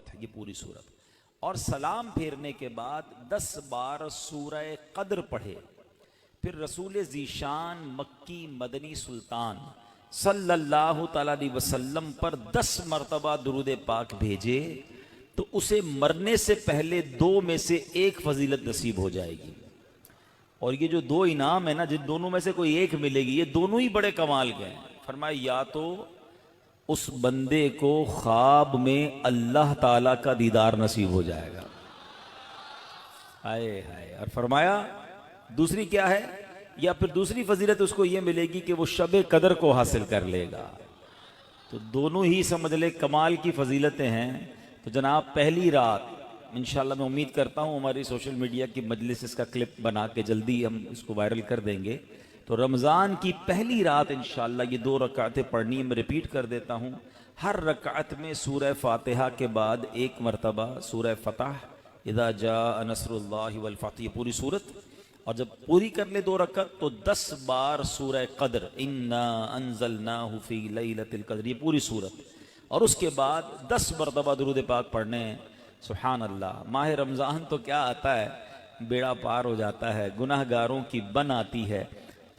والفتح، یہ پوری صورت، اور سلام پھیرنے کے بعد 10 بار سورہ قدر پڑھے، پھر رسول ذیشان مکی مدنی سلطان صلی اللہ تعالیٰ علیہ وسلم پر 10 مرتبہ درود پاک بھیجے تو اسے مرنے سے پہلے 2 میں سے 1 فضیلت نصیب ہو جائے گی۔ اور یہ جو 2 انعام ہیں نا، جن دونوں میں سے کوئی ایک ملے گی، یہ دونوں ہی بڑے کمال کے ہیں۔ فرمایا یا تو اس بندے کو خواب میں اللہ تعالیٰ کا دیدار نصیب ہو جائے گا، ہائے ہائے، اور فرمایا دوسری کیا ہے، یا پھر دوسری فضیلت اس کو یہ ملے گی کہ وہ شب قدر کو حاصل کر لے گا۔ تو دونوں ہی سمجھ لے کمال کی فضیلتیں ہیں۔ تو جناب پہلی رات انشاءاللہ میں امید کرتا ہوں ہماری سوشل میڈیا کی مجلس اس کا کلپ بنا کے جلدی ہم اس کو وائرل کر دیں گے۔ تو رمضان کی پہلی رات انشاءاللہ یہ 2 رکعتیں پڑھنی ہے۔ میں ریپیٹ کر دیتا ہوں، ہر رکعت میں سورہ فاتحہ کے بعد 1 مرتبہ سورہ فتح، اذا جاء نصر اللہ والفتح، یہ پوری صورت، اور جب پوری کر لے 2 رکعت تو 10 بار سورہ قدر، انا انزلناہ فی لیلۃ القدر، یہ پوری صورت، اور اس کے بعد 10 مرتبہ درود پاک پڑھنے ہیں۔ سبحان اللہ، ماہ رمضان تو کیا آتا ہے، بیڑا پار ہو جاتا ہے، گناہ گاروں کی بن آتی ہے۔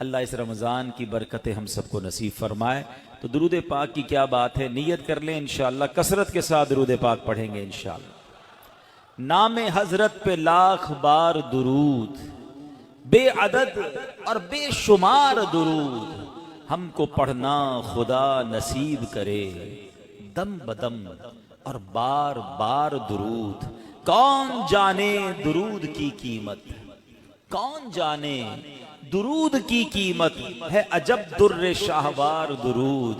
اللہ اس رمضان کی برکتیں ہم سب کو نصیب فرمائے۔ تو درود پاک کی کیا بات ہے، نیت کر لیں انشاءاللہ کثرت کے ساتھ درود پاک پڑھیں گے انشاءاللہ۔ نام حضرت پہ لاکھ بار درود، بے عدد اور بے شمار درود، ہم کو پڑھنا خدا نصیب کرے، دم بدم اور بار بار درود۔ کون جانے درود کی قیمت، کون جانے درود کی قیمت، ہے عجب در شاہوار درود،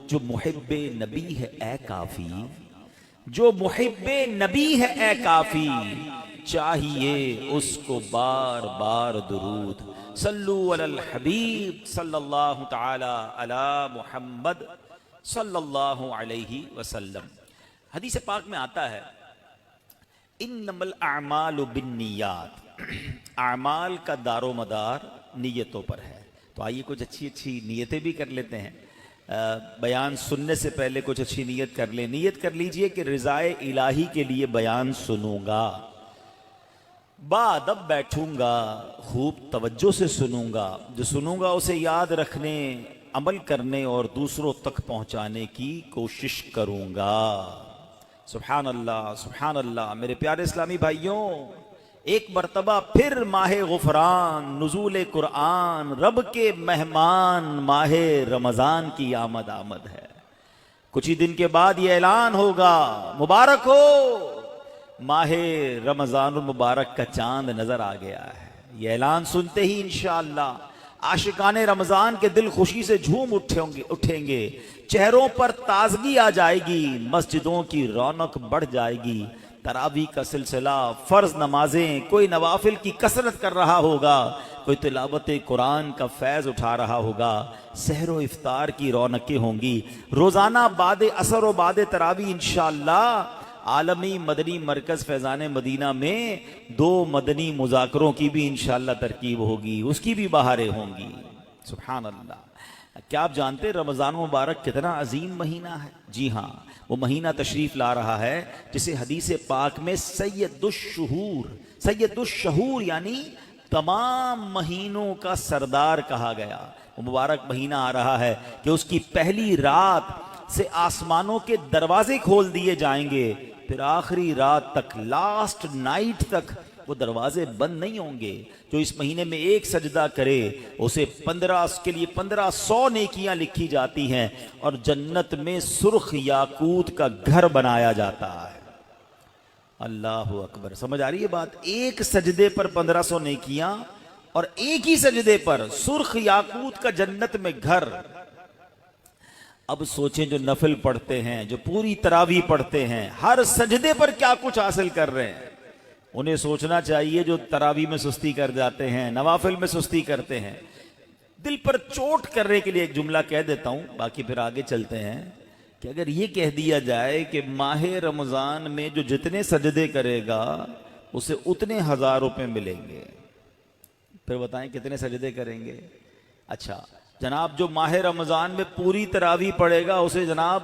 جو محب نبی ہے اے کافی، جو محب نبی ہے اے کافی، چاہیے اس کو بار بار درود۔ صلو علی الحبیب صلی اللہ تعالی علی محمد صلی اللہ علیہ وسلم۔ حدیث پاک میں آتا ہے انما الاعمال بالنیات، اعمال کا دار و مدار نیتوں پر ہے۔ تو آئیے کچھ اچھی اچھی نیتیں بھی کر لیتے ہیں۔ بیان سننے سے پہلے کچھ اچھی نیت کر لیں۔ نیت کر لیجئے کہ رضائے الہی کے لیے بیان سنوں گا، بادب بیٹھوں گا، خوب توجہ سے سنوں گا، جو سنوں گا اسے یاد رکھنے، عمل کرنے اور دوسروں تک پہنچانے کی کوشش کروں گا۔ سبحان اللہ، سبحان اللہ۔ میرے پیارے اسلامی بھائیوں، ایک مرتبہ پھر ماہ غفران، نزول قرآن، رب کے مہمان ماہ رمضان کی آمد ہے۔ کچھ ہی دن کے بعد یہ اعلان ہوگا، مبارک ہو، ماہ رمضان المبارک کا چاند نظر آ گیا ہے۔ یہ اعلان سنتے ہی انشاءاللہ عاشقان رمضان کے دل خوشی سے جھوم اٹھیں گے، چہروں پر تازگی آ جائے گی، مسجدوں کی رونق بڑھ جائے گی، تراویح کا سلسلہ، فرض نمازیں، کوئی نوافل کی کثرت کر رہا ہوگا، کوئی تلاوت قرآن کا فیض اٹھا رہا ہوگا، سحر و افطار کی رونقیں ہوں گی۔ روزانہ بعد عصر و بعد تراویح انشاءاللہ عالمی مدنی مرکز فیضان مدینہ میں 2 مدنی مذاکروں کی بھی انشاءاللہ ترکیب ہوگی، اس کی بھی بہاریں ہوں گی۔ سبحان اللہ۔ کیا آپ جانتے رمضان مبارک کتنا عظیم مہینہ ہے؟ جی ہاں، وہ مہینہ تشریف لا رہا ہے جسے حدیث پاک میں سید الشہور یعنی تمام مہینوں کا سردار کہا گیا۔ وہ مبارک مہینہ آ رہا ہے کہ اس کی پہلی رات سے آسمانوں کے دروازے کھول دیے جائیں گے، پھر آخری رات تک، لاسٹ نائٹ تک وہ دروازے بند نہیں ہوں گے۔ جو اس مہینے میں ایک سجدہ کرے اسے 1500 نیکیاں لکھی جاتی ہیں، اور جنت میں سرخ یاقوت کا گھر بنایا جاتا ہے۔ اللہ اکبر، سمجھ آ رہی ہے بات؟ ایک سجدے پر 1500 نیکیاں، اور ایک ہی سجدے پر سرخ یاقوت کا جنت میں گھر۔ اب سوچیں جو نفل پڑھتے ہیں، جو پوری تراویح پڑھتے ہیں، ہر سجدے پر کیا کچھ حاصل کر رہے ہیں۔ انہیں سوچنا چاہیے جو تراویح میں سستی کر جاتے ہیں، نوافل میں سستی کرتے ہیں۔ دل پر چوٹ کرنے کے لیے ایک جملہ کہہ دیتا ہوں، باقی پھر آگے چلتے ہیں، کہ اگر یہ کہہ دیا جائے کہ ماہ رمضان میں جو جتنے سجدے کرے گا اسے اتنے 1000 روپے ملیں گے، پھر بتائیں کتنے سجدے کریں گے؟ اچھا جناب، جو ماہ رمضان میں پوری تراویح پڑھے گا اسے جناب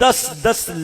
10-10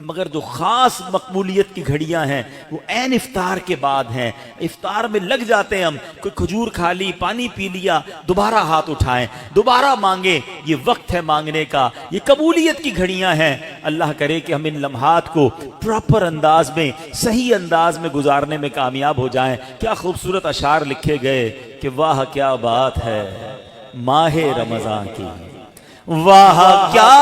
مگر جو خاص مقبولیت کی گھڑیاں ہیں وہ عین افطار کے بعد ہیں. افطار میں لگ جاتے ہیں ہم, کوئی کھجور کھا لی, پانی پی لیا, دوبارہ ہاتھ اٹھائیں, دوبارہ مانگیں. یہ وقت ہے مانگنے کا, یہ قبولیت کی گھڑیاں ہیں. اللہ کرے کہ ہم ان لمحات کو پراپر انداز میں, صحیح انداز میں گزارنے میں کامیاب ہو جائیں. کیا خوبصورت اشعار لکھے گئے کہ واہ کیا بات ہے ماہ رمضان کی, واہ کیا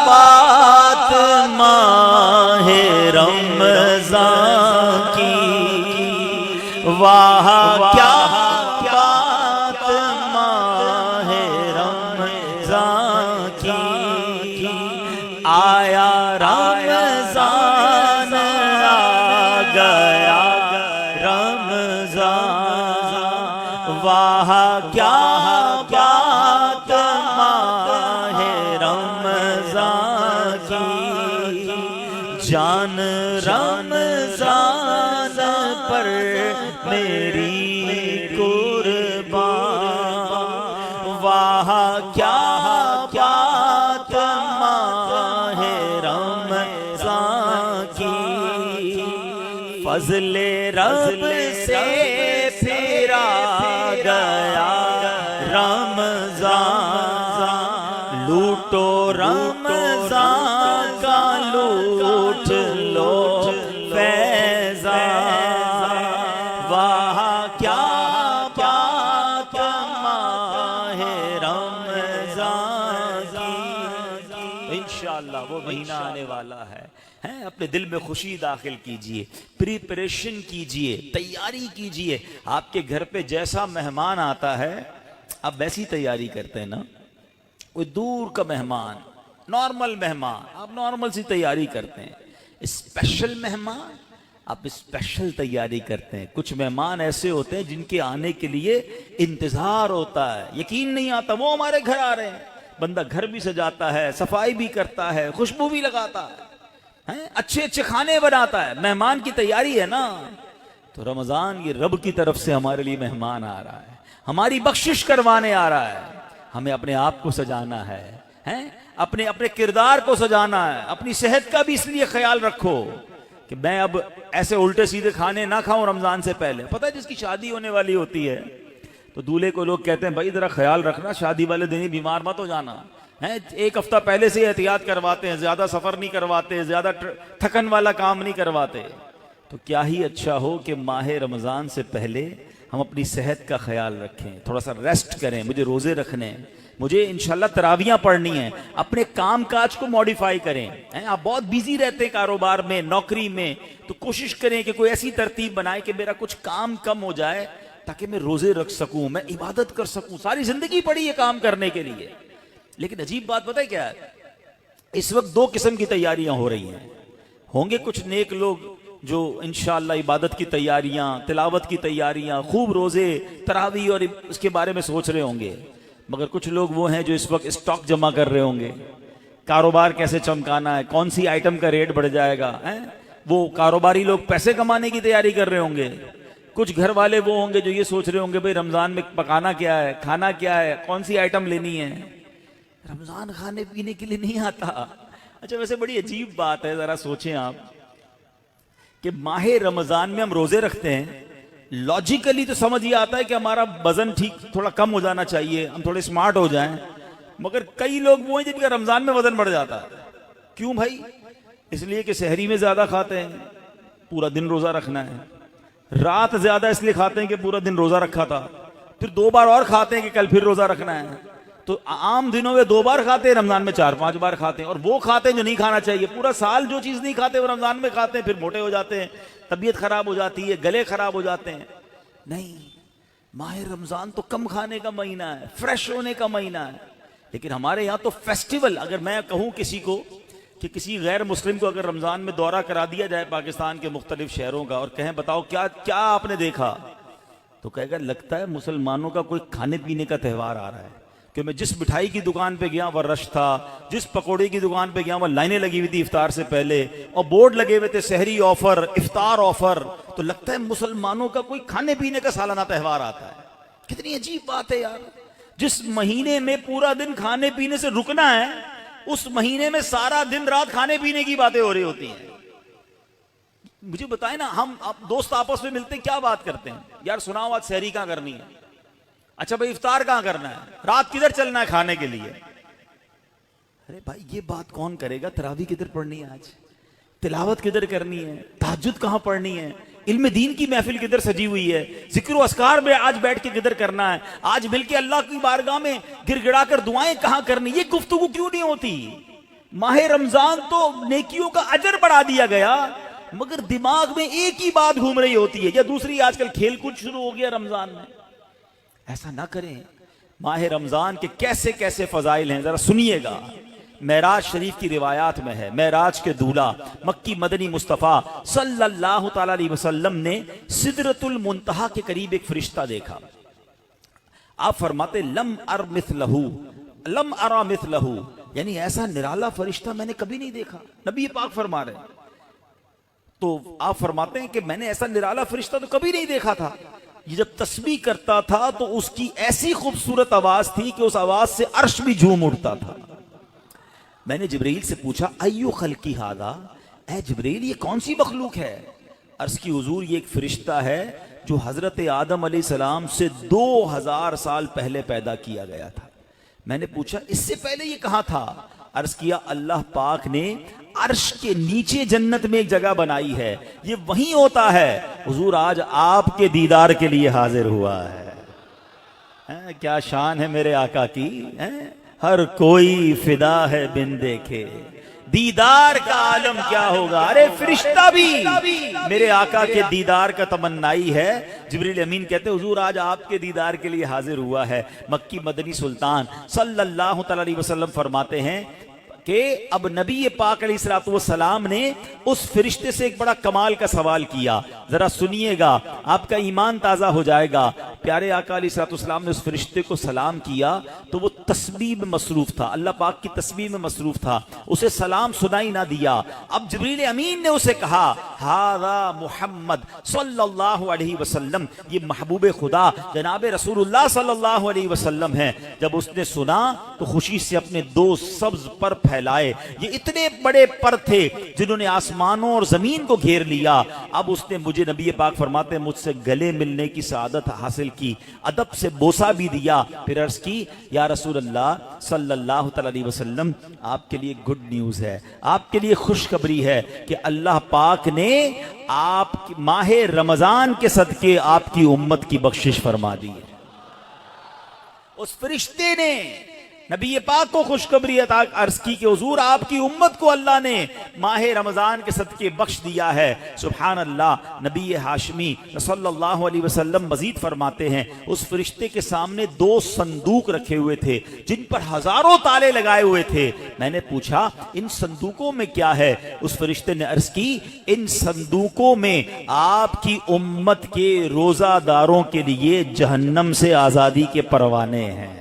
بات ماہ رمضان کی, واہ کیا بات ماہ رمضان کی, آیا رمضان آ گیا رمضان, واہ کیا بات ماہ رمضان کی, جان رمضان پر میری قربان, واہ کیا بات ماہ رمضان کی, فضل رب سے پھرا گیا رمضان, لوٹو رمضان کا لوٹ لو فیضان, واہ کیا بات ماہ رمضان کی. انشاءاللہ وہ مہینہ آنے والا ہے, اپنے دل میں خوشی داخل کیجئے, پریپریشن کیجئے, تیاری کیجئے. آپ کے گھر پہ جیسا مہمان آتا ہے آپ ویسی تیاری کرتے ہیں نا. کوئی دور کا مہمان, نارمل مہمان, آپ نارمل سی تیاری کرتے ہیں. اسپیشل مہمان آپ اسپیشل تیاری کرتے ہیں. کچھ مہمان ایسے ہوتے ہیں جن کے آنے کے لیے انتظار ہوتا ہے, یقین نہیں آتا وہ ہمارے گھر آ رہے ہیں. بندہ گھر بھی سجاتا ہے, صفائی بھی کرتا ہے, خوشبو بھی لگاتا ہے, اچھے اچھے کھانے بناتا ہے. مہمان کی تیاری ہے نا. تو رمضان یہ رب کی طرف سے ہمارے لیے مہمان آ رہا ہے, ہماری بخشش کروانے آ رہا ہے. ہمیں اپنے آپ کو سجانا ہے, اپنے کردار کو سجانا ہے. اپنی صحت کا بھی اس لیے خیال رکھو کہ میں اب ایسے الٹے سیدھے کھانے نہ کھاؤں رمضان سے پہلے. پتہ ہے جس کی شادی ہونے والی ہوتی ہے تو دولہے کو لوگ کہتے ہیں بھائی ذرا خیال رکھنا, شادی والے دن ہی بیمار مت ہو جانا. ایک ہفتہ پہلے سے احتیاط کرواتے ہیں, زیادہ سفر نہیں کرواتے, زیادہ تھکن والا کام نہیں کرواتے. تو کیا ہی اچھا ہو کہ ماہ رمضان سے پہلے ہم اپنی صحت کا خیال رکھیں, تھوڑا سا ریسٹ کریں. مجھے روزے رکھنے ہیں, مجھے انشاءاللہ تراویاں پڑھنی ہیں. اپنے کام کاج کو موڈیفائی کریں. آپ بہت بیزی رہتے ہیں کاروبار میں, نوکری میں, تو کوشش کریں کہ کوئی ایسی ترتیب بنائیں کہ میرا کچھ کام کم ہو جائے تاکہ میں روزے رکھ سکوں, میں عبادت کر سکوں. ساری زندگی پڑی ہے کام کرنے کے لیے. لیکن عجیب بات پتہ ہے کیا ہے, اس وقت دو قسم کی تیاریاں ہو رہی ہیں. ہوں گے کچھ نیک لوگ جو انشاءاللہ عبادت کی تیاریاں, تلاوت کی تیاریاں, خوب روزے, تراویح اور اس کے بارے میں سوچ رہے ہوں گے. مگر کچھ لوگ وہ ہیں جو اس وقت اسٹاک جمع کر رہے ہوں گے, کاروبار کیسے چمکانا ہے, کون سی آئٹم کا ریٹ بڑھ جائے گا. وہ کاروباری لوگ پیسے کمانے کی تیاری کر رہے ہوں گے. کچھ گھر والے وہ ہوں گے جو یہ سوچ رہے ہوں گے بھئی رمضان میں پکانا کیا ہے, کھانا کیا ہے, کون سی آئٹم لینی ہے. رمضان کھانے پینے کے لیے نہیں آتا. اچھا ویسے بڑی عجیب بات ہے, ذرا سوچیں آپ کہ ماہ رمضان میں ہم روزے رکھتے ہیں, لاجیکلی تو سمجھ یہ آتا ہے کہ ہمارا وزن ٹھیک تھوڑا کم ہو جانا چاہیے, ہم تھوڑے سمارٹ ہو جائیں. مگر کئی لوگ وہ ہیں جن کا رمضان میں وزن بڑھ جاتا ہے. کیوں بھائی؟ اس لیے کہ سحری میں زیادہ کھاتے ہیں, پورا دن روزہ رکھنا ہے. رات زیادہ اس لیے کھاتے ہیں کہ پورا دن روزہ رکھا تھا, پھر 2 بار اور کھاتے ہیں کہ کل پھر روزہ رکھنا ہے. تو عام دنوں میں 2 بار کھاتے ہیں, رمضان میں 4-5 بار کھاتے ہیں. اور وہ کھاتے ہیں جو نہیں کھانا چاہیے. پورا سال جو چیز نہیں کھاتے وہ رمضان میں کھاتے ہیں, پھر موٹے ہو جاتے ہیں, طبیعت خراب ہو جاتی ہے, گلے خراب ہو جاتے ہیں. نہیں, ماہ رمضان تو کم کھانے کا مہینہ ہے, فریش ہونے کا مہینہ ہے. لیکن ہمارے یہاں تو فیسٹیول, اگر میں کہوں کسی کو کہ کسی غیر مسلم کو اگر رمضان میں دورہ کرا دیا جائے پاکستان کے مختلف شہروں کا اور کہیں بتاؤ کیا آپ نے دیکھا, تو کہے گا لگتا ہے مسلمانوں کا کوئی کھانے پینے کا تہوار آ رہا ہے. کہ میں جس مٹھائی کی دکان پہ گیا وہ رش تھا, جس پکوڑے کی دکان پہ گیا وہ لائنیں لگی ہوئی تھی افطار سے پہلے, اور بورڈ لگے ہوئے تھے سحری آفر, افطار آفر. تو لگتا ہے مسلمانوں کا کوئی کھانے پینے کا سالانہ تہوار آتا ہے. کتنی عجیب بات ہے یار, جس مہینے میں پورا دن کھانے پینے سے رکنا ہے اس مہینے میں سارا دن رات کھانے پینے کی باتیں ہو رہی ہوتی ہیں. مجھے بتائیں نا, ہم دوست آپس میں ملتے ہیں کیا بات کرتے ہیں؟ یار سناؤ آج سحری کہاں کرنی ہے؟ اچھا بھائی افطار کہاں کرنا ہے؟ رات کدھر چلنا ہے کھانے کے لیے؟ ارے بھائی یہ بات کون کرے گا؟ تراویح کدھر پڑھنی ہے آج؟ تلاوت کدھر کرنی ہے؟ تہجد کہاں پڑھنی ہے؟ علم دین کی محفل کدھر سجی ہوئی ہے؟ ذکر و اذکار میں آج بیٹھ کے کدھر کرنا ہے؟ آج مل کے اللہ کی بارگاہ میں گر گڑا کر دعائیں کہاں کرنی؟ یہ گفتگو کیوں نہیں ہوتی؟ ماہ رمضان تو نیکیوں کا اجر بڑھا دیا گیا, مگر دماغ میں ایک ہی بات گھوم رہی ہوتی ہے, یا دوسری آج کل کھیل کود شروع ہو گیا رمضان میں. ایسا نہ کریں. ماہ رمضان کے کیسے کیسے فضائل ہیں ذرا سنیے گا. معراج شریف کی روایات میں ہے, معراج کے دولہ مکی مدنی مصطفیٰ صلی اللہ تعالی علیہ وسلم نے سدرۃ المنتہا کے قریب ایک فرشتہ دیکھا. آپ فرماتے لم ارا مثلہ, یعنی ایسا نرالا فرشتہ میں نے کبھی نہیں دیکھا. نبی پاک فرما رہے ہیں. تو آپ فرماتے ہیں کہ میں نے ایسا نرالا فرشتہ تو کبھی نہیں دیکھا تھا. یہ جب تسبیح کرتا تھا تو اس کی ایسی خوبصورت آواز تھی کہ اس آواز سے عرش بھی جھوم اٹھتا تھا. میں نے جبرائیل سے پوچھا ایو خلقی ھذا, اے جبرائیل یہ کون سی مخلوق ہے؟ عرض کی حضور یہ ایک فرشتہ ہے جو حضرت آدم علیہ السلام سے 2000 سال پہلے پیدا کیا گیا تھا. میں نے پوچھا اس سے پہلے یہ کہاں تھا؟ عرض کیا اللہ پاک نے عرش کے نیچے جنت میں ایک جگہ بنائی ہے, یہ وہیں ہوتا ہے. حضور آج آپ کے دیدار کے لیے حاضر ہوا ہے. کیا شان ہے میرے آقا کی, ہر کوئی فدا ہے بن دیکھے, دیدار کا عالم کیا ہوگا. ارے فرشتہ بھی میرے آقا کے دیدار کا تمنائی ہے. جبریل امین کہتے حضور آج آپ کے دیدار کے لیے حاضر ہوا ہے. مکی مدنی سلطان صلی اللہ تعالی علیہ وسلم فرماتے ہیں کہ اب نبی پاک علیہ الصلوۃ والسلام نے اس فرشتے سے ایک بڑا کمال کا سوال کیا. ذرا سنیے گا, آپ کا ایمان تازہ ہو جائے گا. پیارے آقا علیہ الصلوۃ والسلام نے اس فرشتے کو سلام کیا تو وہ تسبیح میں مصروف تھا, اللہ پاک کی تسبیح میں مصروف تھا, اسے سلام سنائی نہ دیا. اب جبریل امین نے اسے کہا ھذا محمد صلی اللہ علیہ وسلم, یہ محبوب خدا جناب رسول اللہ صلی اللہ علیہ وسلم ہیں. جب اس نے سنا تو خوشی سے اپنے 2 سبز پر پھیلائے. یہ اتنے بڑے پر تھے جنہوں نے آسمانوں اور زمین کو گھیر لیا. اب اس نے مجھے نبی پاک فرماتے ہیں مجھ سے گلے ملنے کی سعادت حاصل کی, ادب سے بوسہ بھی دیا. پھر عرض کی یا رسول اللہ صلی اللہ تعالی علیہ وسلم, آپ کے لیے گڈ نیوز ہے, آپ کے لیے خوشخبری ہے کہ اللہ پاک نے آپ ماہ رمضان کے صدقے آپ کی امت کی بخشش فرما دی ہے. اس فرشتے نے نبی پاک کو خوشخبری عطا عرض کی کہ حضور آپ کی امت کو اللہ نے ماہ رمضان کے صدقے بخش دیا ہے. سبحان اللہ. نبی ہاشمی صلی اللہ علیہ وسلم مزید فرماتے ہیں اس فرشتے کے سامنے 2 صندوق رکھے ہوئے تھے جن پر ہزاروں تالے لگائے ہوئے تھے. میں نے پوچھا ان صندوقوں میں کیا ہے؟ اس فرشتے نے عرض کی ان صندوقوں میں آپ کی امت کے روزہ داروں کے لیے جہنم سے آزادی کے پروانے ہیں.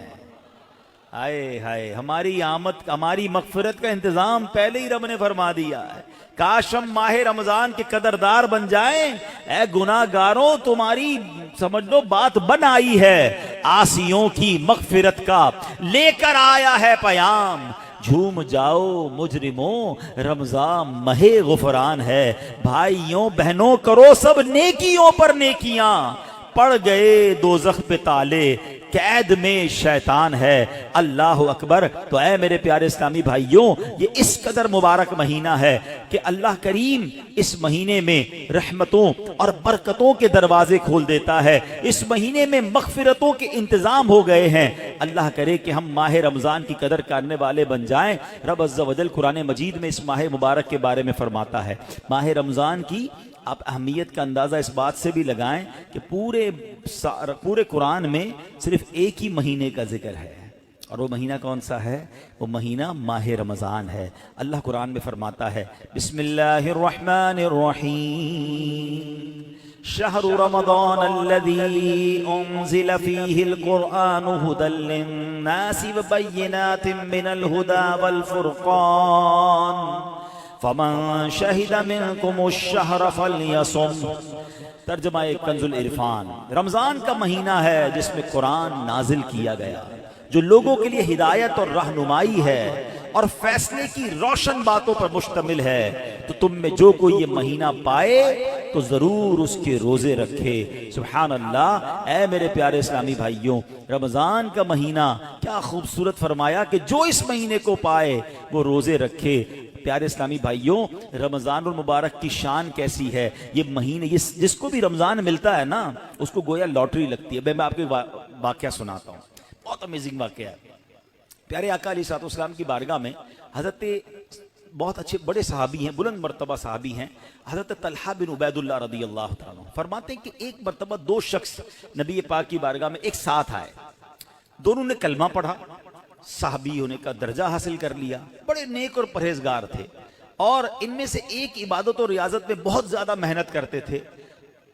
ہائے ہائے, ہماری آمد ہماری مغفرت کا انتظام پہلے ہی رب نے فرما دیا ہے. کاش ہم ماہ رمضان کے قدردار بن جائیں. اے گناہگاروں تمہاری سمجھ لو بات بن آئی ہے, عاصیوں کی مغفرت کا لے کر آیا ہے پیام. جھوم جاؤ مجرموں رمضان ماہ غفران ہے. بھائیوں بہنوں کرو سب نیکیوں پر نیکیاں, پڑ گئے دوزخ پہ تالے قید میں شیطان ہے. اللہ اکبر. تو اے میرے پیارے اسلامی بھائیوں, یہ اس قدر مبارک مہینہ ہے کہ اللہ کریم اس مہینے میں رحمتوں اور برکتوں کے دروازے کھول دیتا ہے. اس مہینے میں مغفرتوں کے انتظام ہو گئے ہیں. اللہ کرے کہ ہم ماہ رمضان کی قدر کرنے والے بن جائیں. رب عز و جل قرآن مجید میں اس ماہ مبارک کے بارے میں فرماتا ہے. ماہ رمضان کی آپ اہمیت کا اندازہ اس بات سے بھی لگائیں کہ پورے قرآن میں صرف ایک ہی مہینے کا ذکر ہے, اور وہ مہینہ کون سا ہے؟ وہ مہینہ ماہ رمضان ہے. اللہ قرآن میں فرماتا ہے بسم اللہ الرحمن الرحیم شہر رمضان الذی انزل فیہ القرآن ھدی للناس وبینات من الھدی والفرقان فمن شہد منکم الشہر فلیصم. ترجمہ کنز العرفان. رمضان کا مہینہ ہے جس میں قرآن نازل کیا گیا, جو لوگوں کے لیے ہدایت اور رہنمائی ہے اور فیصلے کی روشن باتوں پر مشتمل ہے، تو تم میں جو کوئی یہ مہینہ پائے تو ضرور اس کے روزے رکھے۔ سبحان اللہ! اے میرے پیارے اسلامی بھائیوں، رمضان کا مہینہ کیا خوبصورت فرمایا کہ جو اس مہینے کو پائے وہ روزے رکھے۔ پیارے اسلامی بھائیوں، رمضان المبارک کی شان کیسی ہے؟ یہ مہینے، جس کو بھی رمضان ملتا ہے نا، اس کو گویا لاٹری لگتی ہے۔ میں آپ کو واقعہ سناتا ہوں، بہت امیزنگ واقعہ ہے۔ پیارے آقا علیہ الصلوۃ والسلام کی بارگاہ میں حضرت بہت اچھے بڑے صحابی ہیں، بلند مرتبہ صحابی ہیں، حضرت طلحہ بن عبید اللہ رضی اللہ تعالیٰ عنہ فرماتے ہیں کہ ایک مرتبہ دو شخص نبی پاک کی بارگاہ میں ایک ساتھ آئے، دونوں نے کلمہ پڑھا، صحابی ہونے کا درجہ حاصل کر لیا، بڑے نیک اور پرہیزگار تھے، اور ان میں سے ایک عبادت اور ریاضت میں بہت زیادہ محنت کرتے تھے۔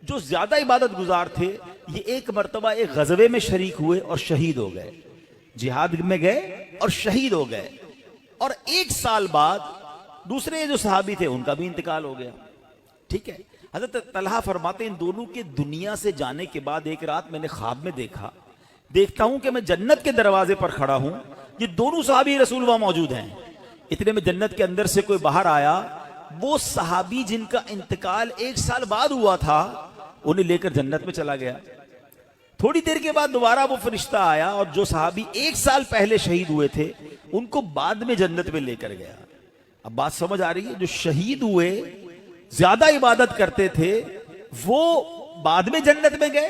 جو زیادہ عبادت گزار تھے، یہ ایک مرتبہ ایک غزوے میں شریک ہوئے اور شہید ہو گئے، جہاد میں گئے اور شہید ہو گئے، اور ایک سال بعد دوسرے جو صحابی تھے ان کا بھی انتقال ہو گیا۔ ٹھیک ہے، حضرت طلحہ فرماتے ہیں ان دونوں کے دنیا سے جانے کے بعد ایک رات میں نے خواب میں دیکھتا ہوں کہ میں جنت کے دروازے پر کھڑا ہوں، یہ دونوں صحابی رسول وہاں موجود ہیں۔ اتنے میں جنت کے اندر سے کوئی باہر آیا، وہ صحابی جن کا انتقال ایک سال بعد ہوا تھا انہیں لے کر جنت میں چلا گیا۔ تھوڑی دیر کے بعد دوبارہ وہ فرشتہ آیا اور جو صحابی ایک سال پہلے شہید ہوئے تھے ان کو بعد میں جنت میں لے کر گیا۔ اب بات سمجھ آ رہی ہے؟ جو شہید ہوئے، زیادہ عبادت کرتے تھے، وہ بعد میں جنت میں گئے،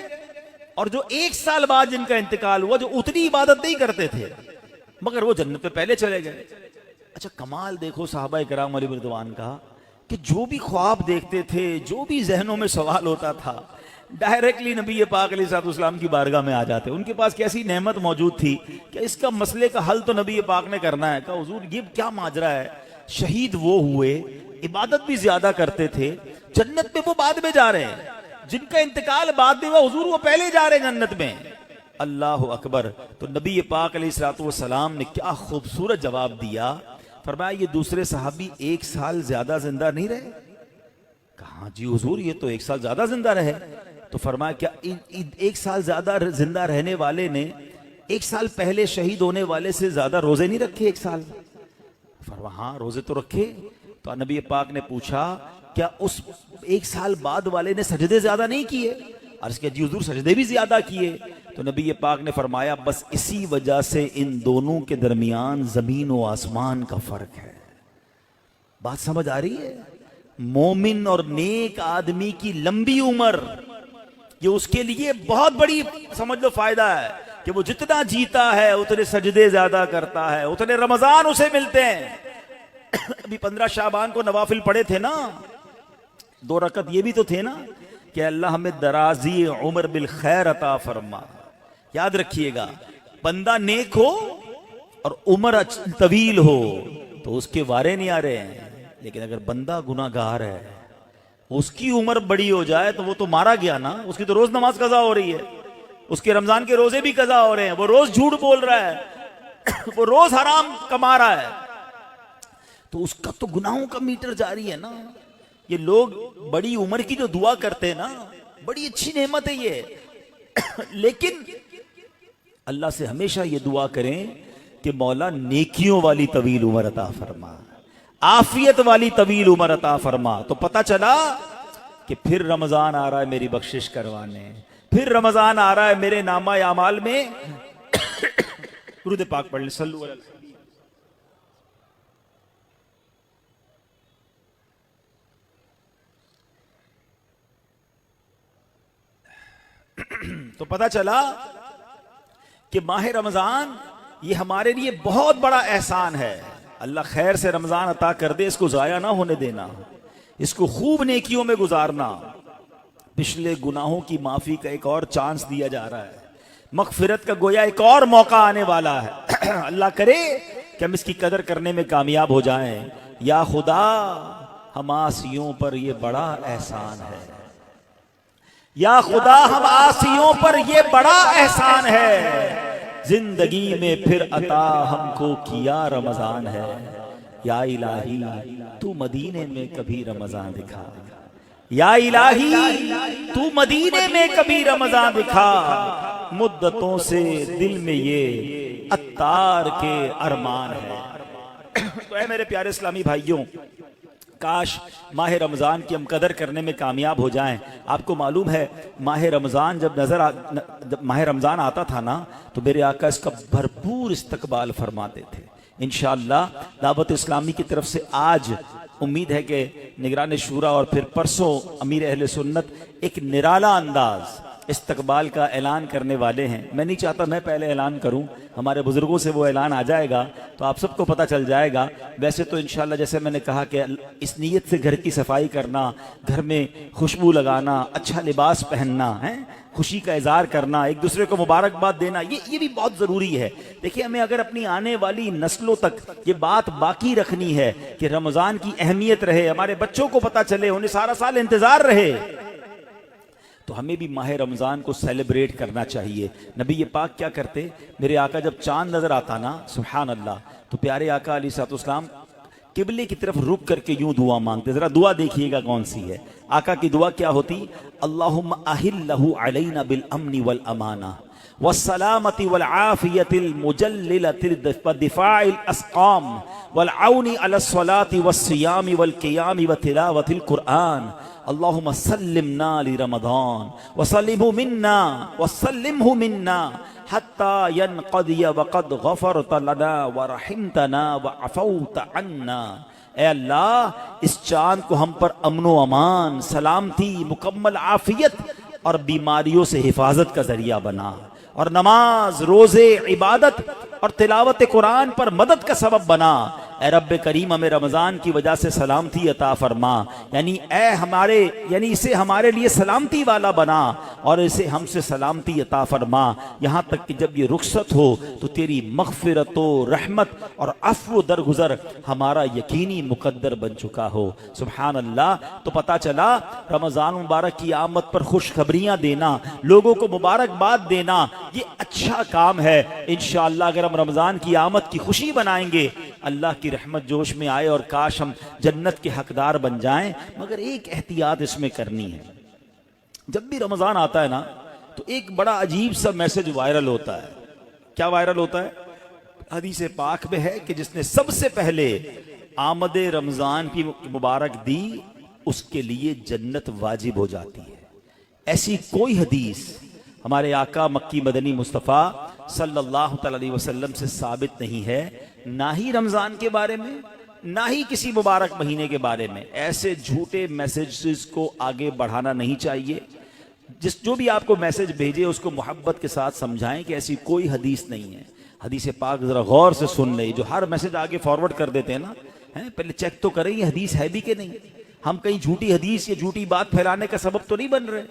اور جو ایک سال بعد جن کا انتقال ہوا، جو اتنی عبادت نہیں کرتے تھے مگر وہ جنت میں پہلے چلے گئے۔ اچھا کمال دیکھو صحابہ کرام علیہ رضوان کا، کہ جو بھی خواب دیکھتے تھے، جو بھی ذہنوں میں سوال ہوتا تھا، ڈائریکٹلی نبی پاک علیہ الصلوۃ والسلام کی بارگاہ میں آ جاتے۔ ان کے پاس کیسی نعمت موجود تھی کہ اس کا مسئلے کا حل تو نبی پاک نے کرنا ہے۔ کہا حضور یہ کیا ماجرا ہے؟ شہید وہ ہوئے، عبادت بھی زیادہ کرتے تھے، جنت میں وہ بعد میں جا رہے ہیں، جن کا انتقال بعد میں ہوا حضور وہ پہلے جا رہے ہیں جنت میں۔ اللہ اکبر! تو نبی پاک علیہ الصلوۃ والسلام نے کیا خوبصورت جواب دیا، فرمایا یہ دوسرے صحابی ایک سال زیادہ زندہ نہیں رہے؟ کہا جی حضور یہ تو ایک سال زیادہ زندہ رہے۔ تو فرمایا کیا ایک سال زیادہ زندہ رہنے والے نے ایک سال پہلے شہید ہونے والے سے زیادہ روزے نہیں رکھے ایک سال؟ فرمایا ہاں روزے تو رکھے۔ تو نبی پاک نے پوچھا کیا اس ایک سال بعد والے نے سجدے زیادہ نہیں کیے؟ عرض کیا جی حضور سجدے بھی زیادہ کیے۔ تو نبی پاک نے فرمایا بس اسی وجہ سے ان دونوں کے درمیان زمین و آسمان کا فرق ہے۔ بات سمجھ آ رہی ہے؟ مومن اور نیک آدمی کی لمبی عمر یہ اس کے لیے بہت بڑی سمجھ لو فائدہ ہے کہ وہ جتنا جیتا ہے اتنے سجدے زیادہ کرتا ہے، اتنے رمضان اسے ملتے ہیں۔ ابھی 15 شعبان کو نوافل پڑھے تھے نا، 2 رکعت یہ بھی تو تھے نا کہ اللہ ہمیں درازی عمر بالخیر عطا فرما۔ یاد رکھیے گا، بندہ نیک ہو اور عمر طویل ہو تو اس کے وارے نہیں آ رہے ہیں، لیکن اگر بندہ گناہ گار ہے، اس کی عمر بڑی ہو جائے تو وہ تو مارا گیا نا، اس کی تو روز نماز قضا ہو رہی ہے، اس کے رمضان کے روزے بھی قضا ہو رہے ہیں، وہ روز جھوٹ بول رہا ہے، وہ روز حرام کما رہا ہے، تو اس کا تو گناہوں کا میٹر جاری ہے نا۔ یہ لوگ بڑی عمر کی جو دعا کرتے ہیں نا، بڑی اچھی نعمت ہے یہ، لیکن اللہ سے ہمیشہ یہ دعا کریں کہ مولا نیکیوں والی طویل عمر عطا فرما، عافیت والی طویل عمر عطا فرما۔ تو پتہ چلا کہ پھر رمضان آ رہا ہے میری بخشش کروانے، پھر رمضان آ رہا ہے میرے نامہ اعمال میں درود پاک پڑھ لیں، صلو علی الحبیب۔ تو پتہ چلا کہ ماہ رمضان یہ ہمارے لیے بہت بڑا احسان ہے۔ اللہ خیر سے رمضان عطا کر دے، اس کو ضائع نہ ہونے دینا، اس کو خوب نیکیوں میں گزارنا۔ پچھلے گناہوں کی معافی کا ایک اور چانس دیا جا رہا ہے، مغفرت کا گویا ایک اور موقع آنے والا ہے۔ اللہ کرے کہ ہم اس کی قدر کرنے میں کامیاب ہو جائیں۔ یا خدا ہم عاصیوں پر یہ بڑا احسان ہے، یا خدا ہم عاصیوں پر یہ بڑا احسان ہے، زندگی میں پھر عطا ہم کو کیا رمضان ہے۔ یا الہی تو مدینے میں کبھی رمضان دکھا، یا الہی تو مدینے میں کبھی رمضان دکھا، مدتوں سے دل میں یہ عطار کے ارمان ہے۔ تو اے میرے پیارے اسلامی بھائیوں، کاش ماہ رمضان کی ہم قدر کرنے میں کامیاب ہو جائیں۔ آپ کو معلوم ہے ماہ رمضان جب ماہ رمضان آتا تھا نا تو میرے آقا اس کا بھرپور استقبال فرماتے تھے۔ انشاءاللہ دعوت اسلامی کی طرف سے آج امید ہے کہ نگران شورا اور پھر پرسوں امیر اہل سنت ایک نرالا انداز استقبال کا اعلان کرنے والے ہیں۔ میں نہیں چاہتا میں پہلے اعلان کروں، ہمارے بزرگوں سے وہ اعلان آ جائے گا تو آپ سب کو پتہ چل جائے گا۔ ویسے تو انشاءاللہ جیسے میں نے کہا کہ اس نیت سے گھر کی صفائی کرنا، گھر میں خوشبو لگانا، اچھا لباس پہننا ہے، خوشی کا اظہار کرنا، ایک دوسرے کو مبارکباد دینا، یہ بھی بہت ضروری ہے۔ دیکھیں ہمیں اگر اپنی آنے والی نسلوں تک یہ بات باقی رکھنی ہے کہ رمضان کی اہمیت رہے، ہمارے بچوں کو پتہ چلے، انہیں سارا سال انتظار رہے، تو ہمیں بھی ماہ رمضان کو سیلیبریٹ کرنا چاہیے۔ نبی پاک کیا کرتے، میرے آقا جب چاند نظر آتا نا سبحان اللہ تو پیارے آقا علیہ الصلوۃ والسلام قبلے کی طرف رک کر کے یوں دعا مانگتے۔ ذرا دعا دیکھیے گا کون سی ہے۔ آقا کی دعا کیا ہوتی؟ اللہم اہلہ علینا بالامن والامانہ والسلامۃ والعافیۃ المجللۃ ودفاع الاسقام والعون علی الصلاۃ والصیام والقیام وتلاوۃ القرآن اللہم سلمنا لرمضان وسلمہ منا حتی ینقضی وقد غفرت لنا ورحمتنا وعفوت عنا۔ اے اللہ اس چاند کو ہم پر امن و امان، سلامتی، مکمل عافیت اور بیماریوں سے حفاظت کا ذریعہ بنا، اور نماز، روزے، عبادت اور تلاوت قرآن پر مدد کا سبب بنا۔ اے رب کریم ہمیں رمضان کی وجہ سے سلامتی عطا فرما، یعنی اسے ہمارے لیے سلامتی والا بنا اور اسے ہم سے سلامتی عطا فرما، یہاں تک کہ جب یہ رخصت ہو تو تیری مغفرت و رحمت اور عفو و درگزر ہمارا یقینی مقدر بن چکا ہو۔ سبحان اللہ۔ تو پتہ چلا رمضان مبارک کی آمد پر خوشخبریاں دینا، لوگوں کو مبارکباد دینا، یہ اچھا کام ہے۔ انشاءاللہ اگر ہم رمضان کی آمد کی خوشی بنائیں گے، اللہ کی رحمت جوش میں آئے اور کاش ہم جنت کے حقدار بن جائیں، مگر ایک احتیاط اس میں کرنی ہے۔ جب بھی رمضان آتا ہے نا تو ایک بڑا عجیب سا میسج وائرل ہوتا ہے۔ کیا وائرل ہوتا ہے؟ حدیث پاک میں ہے کہ جس نے سب سے پہلے آمد رمضان کی مبارک دی اس کے لیے جنت واجب ہو جاتی ہے۔ ایسی کوئی حدیث ہمارے آقا مکی مدنی مصطفیٰ صلی اللہ تعالی علیہ وسلم سے ثابت نہیں ہے، نہ ہی رمضان کے بارے میں، نہ ہی کسی مبارک مہینے کے بارے میں۔ ایسے جھوٹے میسیجز کو آگے بڑھانا نہیں چاہیے۔ جو بھی آپ کو میسج بھیجے اس کو محبت کے ساتھ سمجھائیں کہ ایسی کوئی حدیث نہیں ہے۔ حدیث پاک ذرا غور سے سن لیں، جو ہر میسج آگے فارورڈ کر دیتے ہیں نا، پہلے چیک تو کریں یہ حدیث ہے بھی کہ نہیں، ہم کہیں جھوٹی حدیث یا جھوٹی بات پھیلانے کا سبب تو نہیں بن رہے۔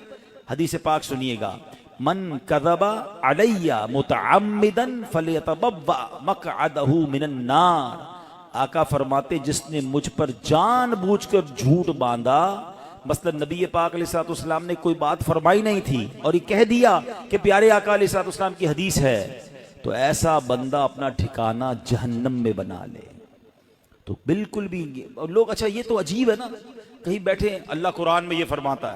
حدیث پاک سنیے گا، من کذب علی متعمدا فلیتبوأ مقعدہ من النار۔ آقا فرماتے جس نے مجھ پر جان بوجھ کر جھوٹ باندھا، مثلا نبی پاک علیہ الصلوۃ والسلام نے کوئی بات فرمائی نہیں تھی اور یہ کہہ دیا کہ پیارے آقا علیہ الصلوۃ والسلام کی حدیث ہے، تو ایسا بندہ اپنا ٹھکانہ جہنم میں بنا لے۔ تو بالکل بھی لوگ اچھا یہ تو عجیب ہے نا، کہیں بیٹھے اللہ قرآن میں یہ فرماتا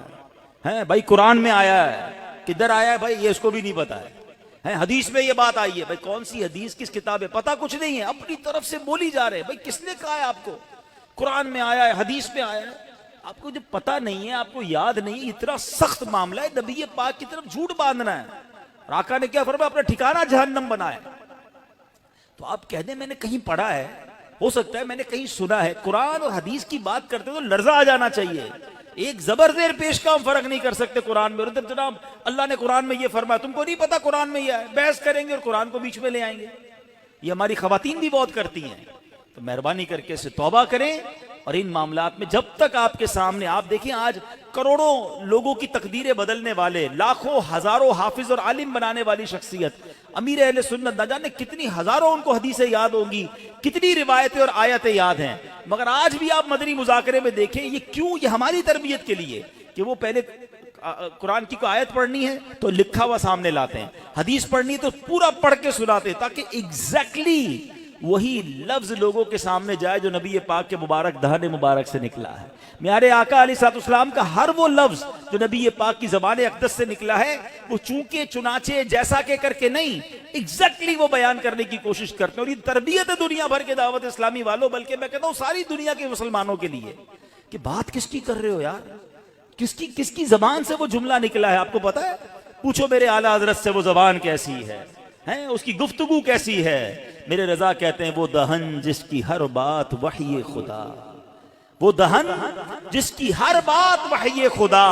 ہے بھائی، قرآن میں آیا ہے، کدھر آیا ہے بھائی یہ اس کو بھی نہیں پتا ہے، حدیث میں یہ بات آئی ہے، بھائی کون سی حدیث کس کتاب ہے پتہ کچھ نہیں ہے، اپنی طرف سے بولی جا رہے ہیں۔ بھائی کس نے کہا ہے آپ کو قرآن میں آیا ہے، حدیث میں آیا ہے؟ آپ کو جب پتہ نہیں ہے، آپ کو یاد نہیں ہے، اتنا سخت معاملہ ہے نبی پاک کی طرف جھوٹ باندھنا ہے، اور آقا نے کیا فرمایا؟ اپنا ٹھکانہ جہنم بنایا۔ تو آپ کہہ دیں میں نے کہیں پڑھا ہے، ہو سکتا ہے میں نے کہیں سنا ہے، قرآن اور حدیث کی بات کرتے تو لرزہ آ جانا چاہیے۔ ایک زبر زیر پیش کا ہم فرق نہیں کر سکتے قرآن میں، اور جناب اللہ نے قرآن میں یہ فرمایا، تم کو نہیں پتا قرآن میں یہ ہے، بحث کریں گے اور قرآن کو بیچ میں لے آئیں گے۔ یہ ہماری خواتین بھی بہت کرتی ہیں، تو مہربانی کر کے اسے توبہ کریں، اور ان معاملات میں جب تک آپ کے سامنے، آپ دیکھیں آج کروڑوں لوگوں کی تقدیریں بدلنے والے، لاکھوں ہزاروں حافظ اور عالم بنانے والی شخصیت امیر اہل سنت، نہ جانے کتنی ہزاروں ان کو حدیثیں یاد ہوں گی، کتنی روایتیں اور آیتیں یاد ہیں، مگر آج بھی آپ مدنی مذاکرے میں دیکھیں یہ کیوں، یہ ہماری تربیت کے لیے کہ وہ پہلے قرآن کی کوئی آیت پڑھنی ہے تو لکھا ہوا سامنے لاتے ہیں، حدیث پڑھنی ہے تو پورا پڑھ کے سناتے ہیں، تاکہ ایگزیکٹلی وہی لفظ لوگوں کے سامنے جائے جو نبی پاک کے مبارک دہن مبارک سے نکلا ہے. میارے آقا علیہ الصلوۃ والسلام کا ہر وہ لفظ جو نبی پاک کی زبان اقدس سے نکلا ہے وہ چونکہ چنانچہ جیسا کہ کر کے نہیں، ایگزیکٹلی وہ بیان کرنے کی کوشش کرتے ہیں. اور یہ تربیت ہے دنیا بھر کے دعوت اسلامی والوں، بلکہ میں کہتا ہوں ساری دنیا کے مسلمانوں کے لیے، کہ بات کس کی کر رہے ہو یار؟ کس کی زبان سے وہ جملہ نکلا ہے؟ آپ کو پتا ہے؟ پوچھو میرے اعلیٰ حضرت سے وہ زبان کیسی ہے، اس کی گفتگو کیسی ہے. میرے رضا کہتے ہیں وہ دہن جس کی ہر بات وحی خدا، وہ دہن جس کی ہر بات وحی خدا،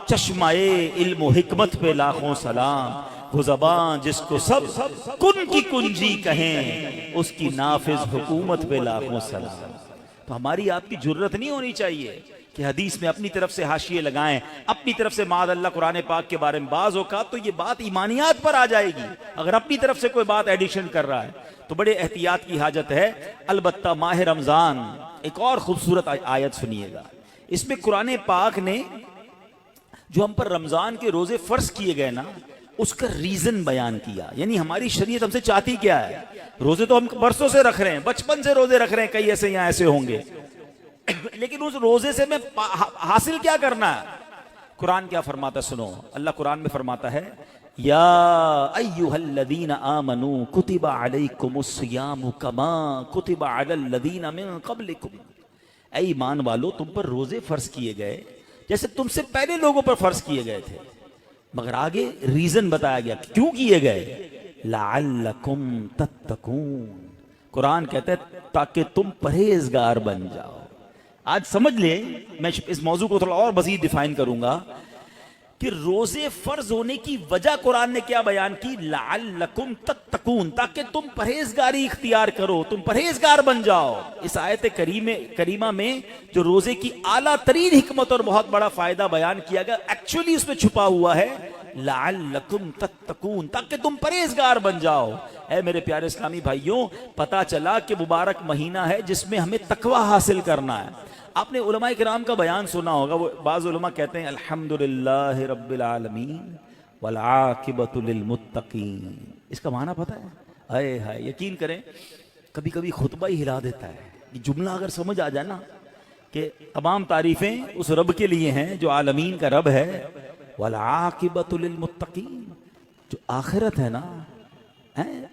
چشمہ علم و حکمت پہ لاکھوں سلام. وہ زبان جس کو سب کن کی کنجی کہیں، اس کی نافذ حکومت پہ لاکھوں سلام. تو ہماری آپ کی جرت نہیں ہونی چاہیے کہ حدیث میں اپنی طرف سے حاشیے لگائیں، اپنی طرف سے معاذ اللہ قرآن پاک کے بارے میں. بعض اوقات تو یہ بات ایمانیات پر آ جائے گی اگر اپنی طرف سے کوئی بات ایڈیشن کر رہا ہے، تو بڑے احتیاط کی حاجت ہے. البتہ ماہ رمضان ایک اور خوبصورت آیت سنیے گا. اس میں قرآن پاک نے جو ہم پر رمضان کے روزے فرض کیے گئے نا، اس کا ریزن بیان کیا. یعنی ہماری شریعت ہم سے چاہتی کیا ہے؟ روزے تو ہم برسوں سے رکھ رہے ہیں، بچپن سے روزے رکھ رہے ہیں، کئی ایسے یہاں ایسے ہوں گے، لیکن اس روزے سے میں حاصل کیا کرنا ہے؟ قرآن کیا فرماتا ہے سنو. اللہ قرآن میں فرماتا ہے یا ایھا الذین آمنوا کتب علیکم الصیام کما کتب علی الذین من قبلکم. اے ایمان والو، تم پر روزے فرض کیے گئے جیسے تم سے پہلے لوگوں پر فرض کیے گئے تھے. مگر آگے ریزن بتایا گیا کیوں کیے گئے. لعلکم تتقون. قرآن کہتا ہے تاکہ تم پرہیزگار بن جاؤ. آج سمجھ لیں، میں اس موضوع کو تھوڑا اور مزید ڈیفائن کروں گا کہ روزے فرض ہونے کی وجہ قرآن نے کیا بیان کی. لعلکم تتقون، تاکہ تم پرہیزگاری اختیار کرو، تم پرہیزگار بن جاؤ. اس آیت کریمہ میں جو روزے کی اعلیٰ ترین حکمت اور بہت بڑا فائدہ بیان کیا گیا، ایکچولی اس میں چھپا ہوا ہے لعلکم تتقون، تاکہ تم پرہیزگار بن جاؤ. اے میرے پیارے اسلامی بھائیوں، پتا چلا کہ مبارک مہینہ ہے جس میں ہمیں تقوی حاصل کرنا ہے. آپ نے علماء کرام کا بیان سنا ہوگا. وہ بعض علماء کہتے ہیں الحمدللہ رب العالمین والعاقبۃ للمتقین. اس کا معنی پتہ ہے؟ ہائے ہائے، یقین کریں کبھی کبھی خطبہ ہی ہلا دیتا ہے. یہ جملہ اگر سمجھ آ جائے نا کہ تمام تعریفیں اس رب کے لیے ہیں جو عالمین کا رب ہے، والعاقبۃ للمتقین، جو آخرت ہے نا،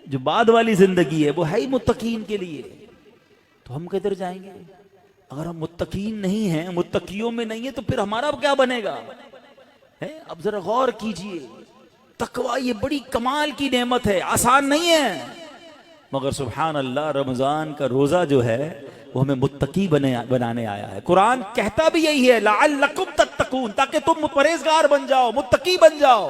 جو بعد والی زندگی ہے، وہ ہے ہی متقین کے لیے. تو ہم کدھر جائیں گے اگر ہم متقین نہیں ہیں، متقیوں میں نہیں ہیں، تو پھر ہمارا کیا بنے گا؟ اب ذرا غور کیجئے، تقوی یہ بڑی کمال کی نعمت ہے، آسان نہیں ہے. مگر سبحان اللہ، رمضان کا روزہ جو ہے وہ ہمیں متقی بنانے آیا ہے. قرآن کہتا بھی یہی ہے لعلکم تتقون، تاکہ تم پرہیزگار بن جاؤ، متقی بن جاؤ.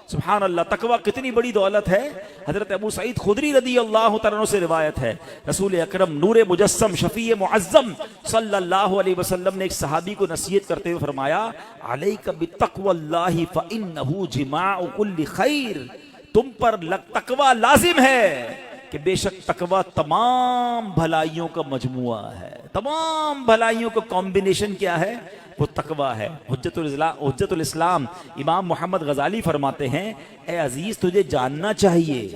سبحان اللہ، تقوی کتنی بڑی دولت ہے. حضرت ابو سعید خدری رضی اللہ تعالیٰ عنہ سے روایت ہے، رسول اکرم نور مجسم شفیع معظم صلی اللہ علیہ وسلم نے ایک صحابی کو نصیحت کرتے ہوئے فرمایا علیک بتقوی اللہ فإنہ جماع کل خیر. تم پر تقوی لازم ہے کہ بے شک تقوی تمام بھلائیوں کا مجموعہ ہے. تمام بھلائیوں کا کمبینیشن کیا ہے؟ وہ تقوی ہے. حجت الاسلام امام محمد غزالی فرماتے ہیں اے عزیز، تجھے جاننا چاہیے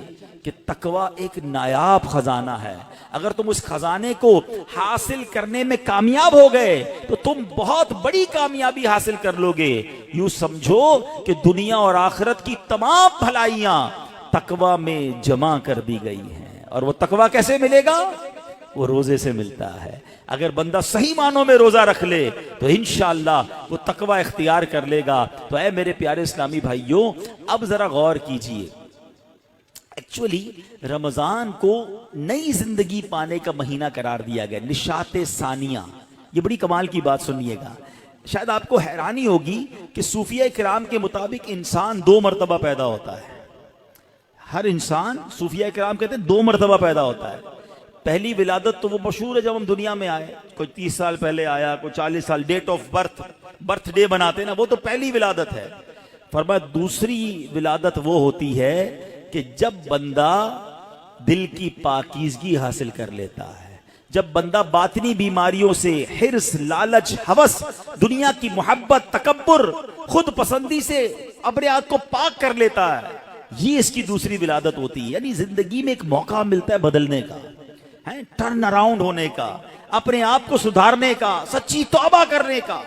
کہ تقوی ایک نایاب خزانہ ہے. اگر تم اس خزانے کو حاصل کرنے میں کامیاب ہو گئے تو تم بہت بڑی کامیابی حاصل کر لو گے. یوں سمجھو کہ دنیا اور آخرت کی تمام بھلائیاں تقوی میں جمع کر دی گئی ہیں. اور وہ تقوی کیسے ملے گا؟ وہ روزے سے ملتا ہے. اگر بندہ صحیح معنوں میں روزہ رکھ لے تو انشاءاللہ وہ تقوی اختیار کر لے گا. تو اے میرے پیارے اسلامی بھائیوں، اب ذرا غور کیجئے. ایکچولی رمضان کو نئی زندگی پانے کا مہینہ قرار دیا گیا، نشاط ثانیہ. یہ بڑی کمال کی بات سنیے گا. شاید آپ کو حیرانی ہوگی کہ صوفیہ کرام کے مطابق انسان 2 مرتبہ پیدا ہوتا ہے. ہر انسان، صوفیہ کرام کہتے ہیں 2 مرتبہ پیدا ہوتا ہے. پہلی ولادت تو وہ مشہور ہے جب ہم دنیا میں آئے، کوئی 30 سال پہلے آیا، کوئی 40 سال، ڈیٹ آف برتھ ڈے بناتے نا، وہ تو پہلی ولادت ہے. فرمایا دوسری ولادت وہ ہوتی ہے کہ جب بندہ دل کی پاکیزگی حاصل کر لیتا ہے، جب بندہ باطنی بیماریوں سے، حرص، لالچ، ہوس، دنیا کی محبت، تکبر، خود پسندی سے اپنے آپ کو پاک کر لیتا ہے، یہ اس کی دوسری ولادت ہوتی ہے. یعنی زندگی میں ایک موقع ملتا ہے بدلنے کا. ہیں ٹرن اراؤنڈ ہونے کا، اپنے آپ کو سدھارنے کا، سچی توبہ کرنے کا۔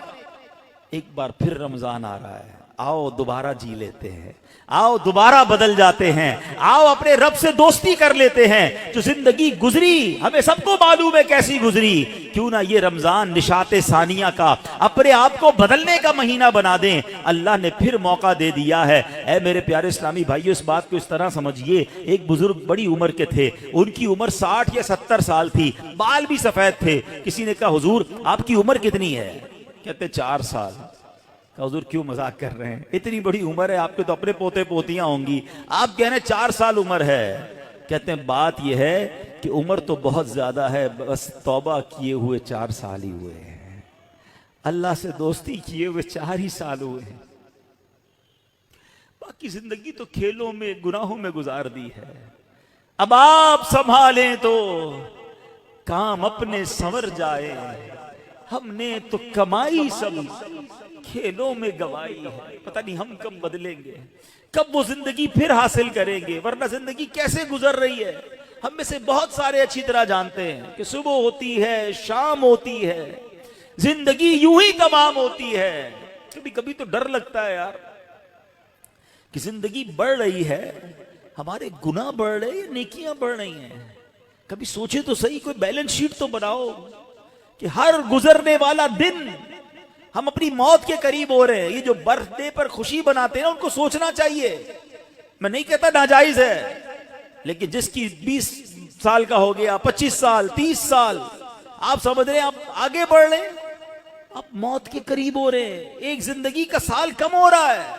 ایک بار پھر رمضان آ رہا ہے، آؤ دوبارہ جی لیتے ہیں، آؤ دوبارہ بدل جاتے ہیں، آؤ اپنے رب سے دوستی کر لیتے ہیں۔ جو زندگی گزری ہمیں سب کو معلوم ہے کیسی گزری، کیوں نہ یہ رمضان نشاط ثانیہ کا اپنے آپ کو بدلنے کا مہینہ بنا دیں۔ اللہ نے پھر موقع دے دیا ہے۔ اے میرے پیارے اسلامی بھائیو، اس بات کو اس طرح سمجھیے، ایک بزرگ بڑی عمر کے تھے، ان کی عمر 60 یا 70 سال تھی، بال بھی سفید تھے۔ کسی نے کہا حضور آپ کی عمر کتنی ہے؟ کہتے 4 سال۔ کہ حضور کیوں مذاق کر رہے ہیں، اتنی بڑی عمر ہے، آپ کے تو اپنے پوتے پوتیاں ہوں گی، آپ کہہ رہے ہیں 4 سال عمر ہے۔ کہتے ہیں بات یہ ہے کہ عمر تو بہت زیادہ ہے، بس توبہ کیے ہوئے 4 سال ہی ہوئے ہیں، اللہ سے دوستی کیے ہوئے 4 ہی سال ہوئے ہیں، باقی زندگی تو کھیلوں میں گناہوں میں گزار دی ہے۔ اب آپ سنبھالیں تو کام اپنے سنور جائے، ہم نے تو کمائی سب کھیلوں میں گوائی ہے، پتہ نہیں ہم کب بدلیں گے، کب وہ زندگی پھر حاصل کریں گے، ورنہ زندگی کیسے گزر رہی ہے۔ ہم میں سے بہت سارے اچھی طرح جانتے ہیں کہ صبح ہوتی ہے، شام ہوتی ہے، زندگی یوں ہی تمام ہوتی ہے۔ کبھی کبھی تو ڈر لگتا ہے یار کہ زندگی بڑھ رہی ہے، ہمارے گناہ بڑھ رہے ہیں، نیکیاں بڑھ رہی ہیں۔ کبھی سوچے تو صحیح، کوئی بیلنس شیٹ تو بناؤ کہ ہر گزرنے والا دن ہم اپنی موت کے قریب ہو رہے ہیں۔ یہ جو برتھ ڈے پر خوشی بناتے ہیں ان کو سوچنا چاہیے۔ میں نہیں کہتا ناجائز ہے، لیکن جس کی 20 سال کا ہو گیا، 25 سال، 30 سال، آپ سمجھ رہے ہیں آپ آگے بڑھ رہے ہیں، آپ موت کے قریب ہو رہے ہیں، ایک زندگی کا سال کم ہو رہا ہے،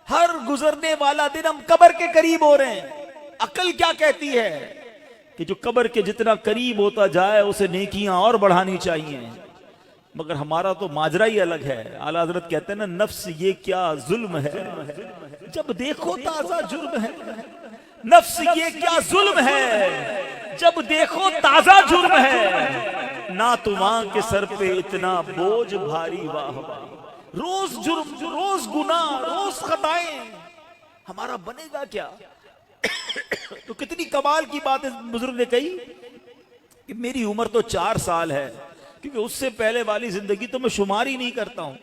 ہر گزرنے والا دن ہم قبر کے قریب ہو رہے ہیں۔ عقل کیا کہتی ہے کہ جو قبر کے جتنا قریب ہوتا جائے اسے نیکیاں اور بڑھانی چاہیے، مگر ہمارا تو ماجرا ہی الگ ہے۔ اعلیٰ حضرت کہتے ہیں نا، نفس یہ کیا ظلم ہے جب دیکھو تازہ جرم ہے، نفس یہ کیا ظلم ہے جب دیکھو تازہ جرم ہے، نہ تمہاں کے سر پہ اتنا بوجھ بھاری، واہ واہ، روز جرم، روز گناہ، روز خطائیں، ہمارا بنے گا کیا؟ تو کتنی کمال کی بات اس بزرگ نے کہی کہ میری عمر تو 4 سال ہے، کیونکہ اس سے پہلے والی زندگی تو میں شمار ہی نہیں کرتا ہوں۔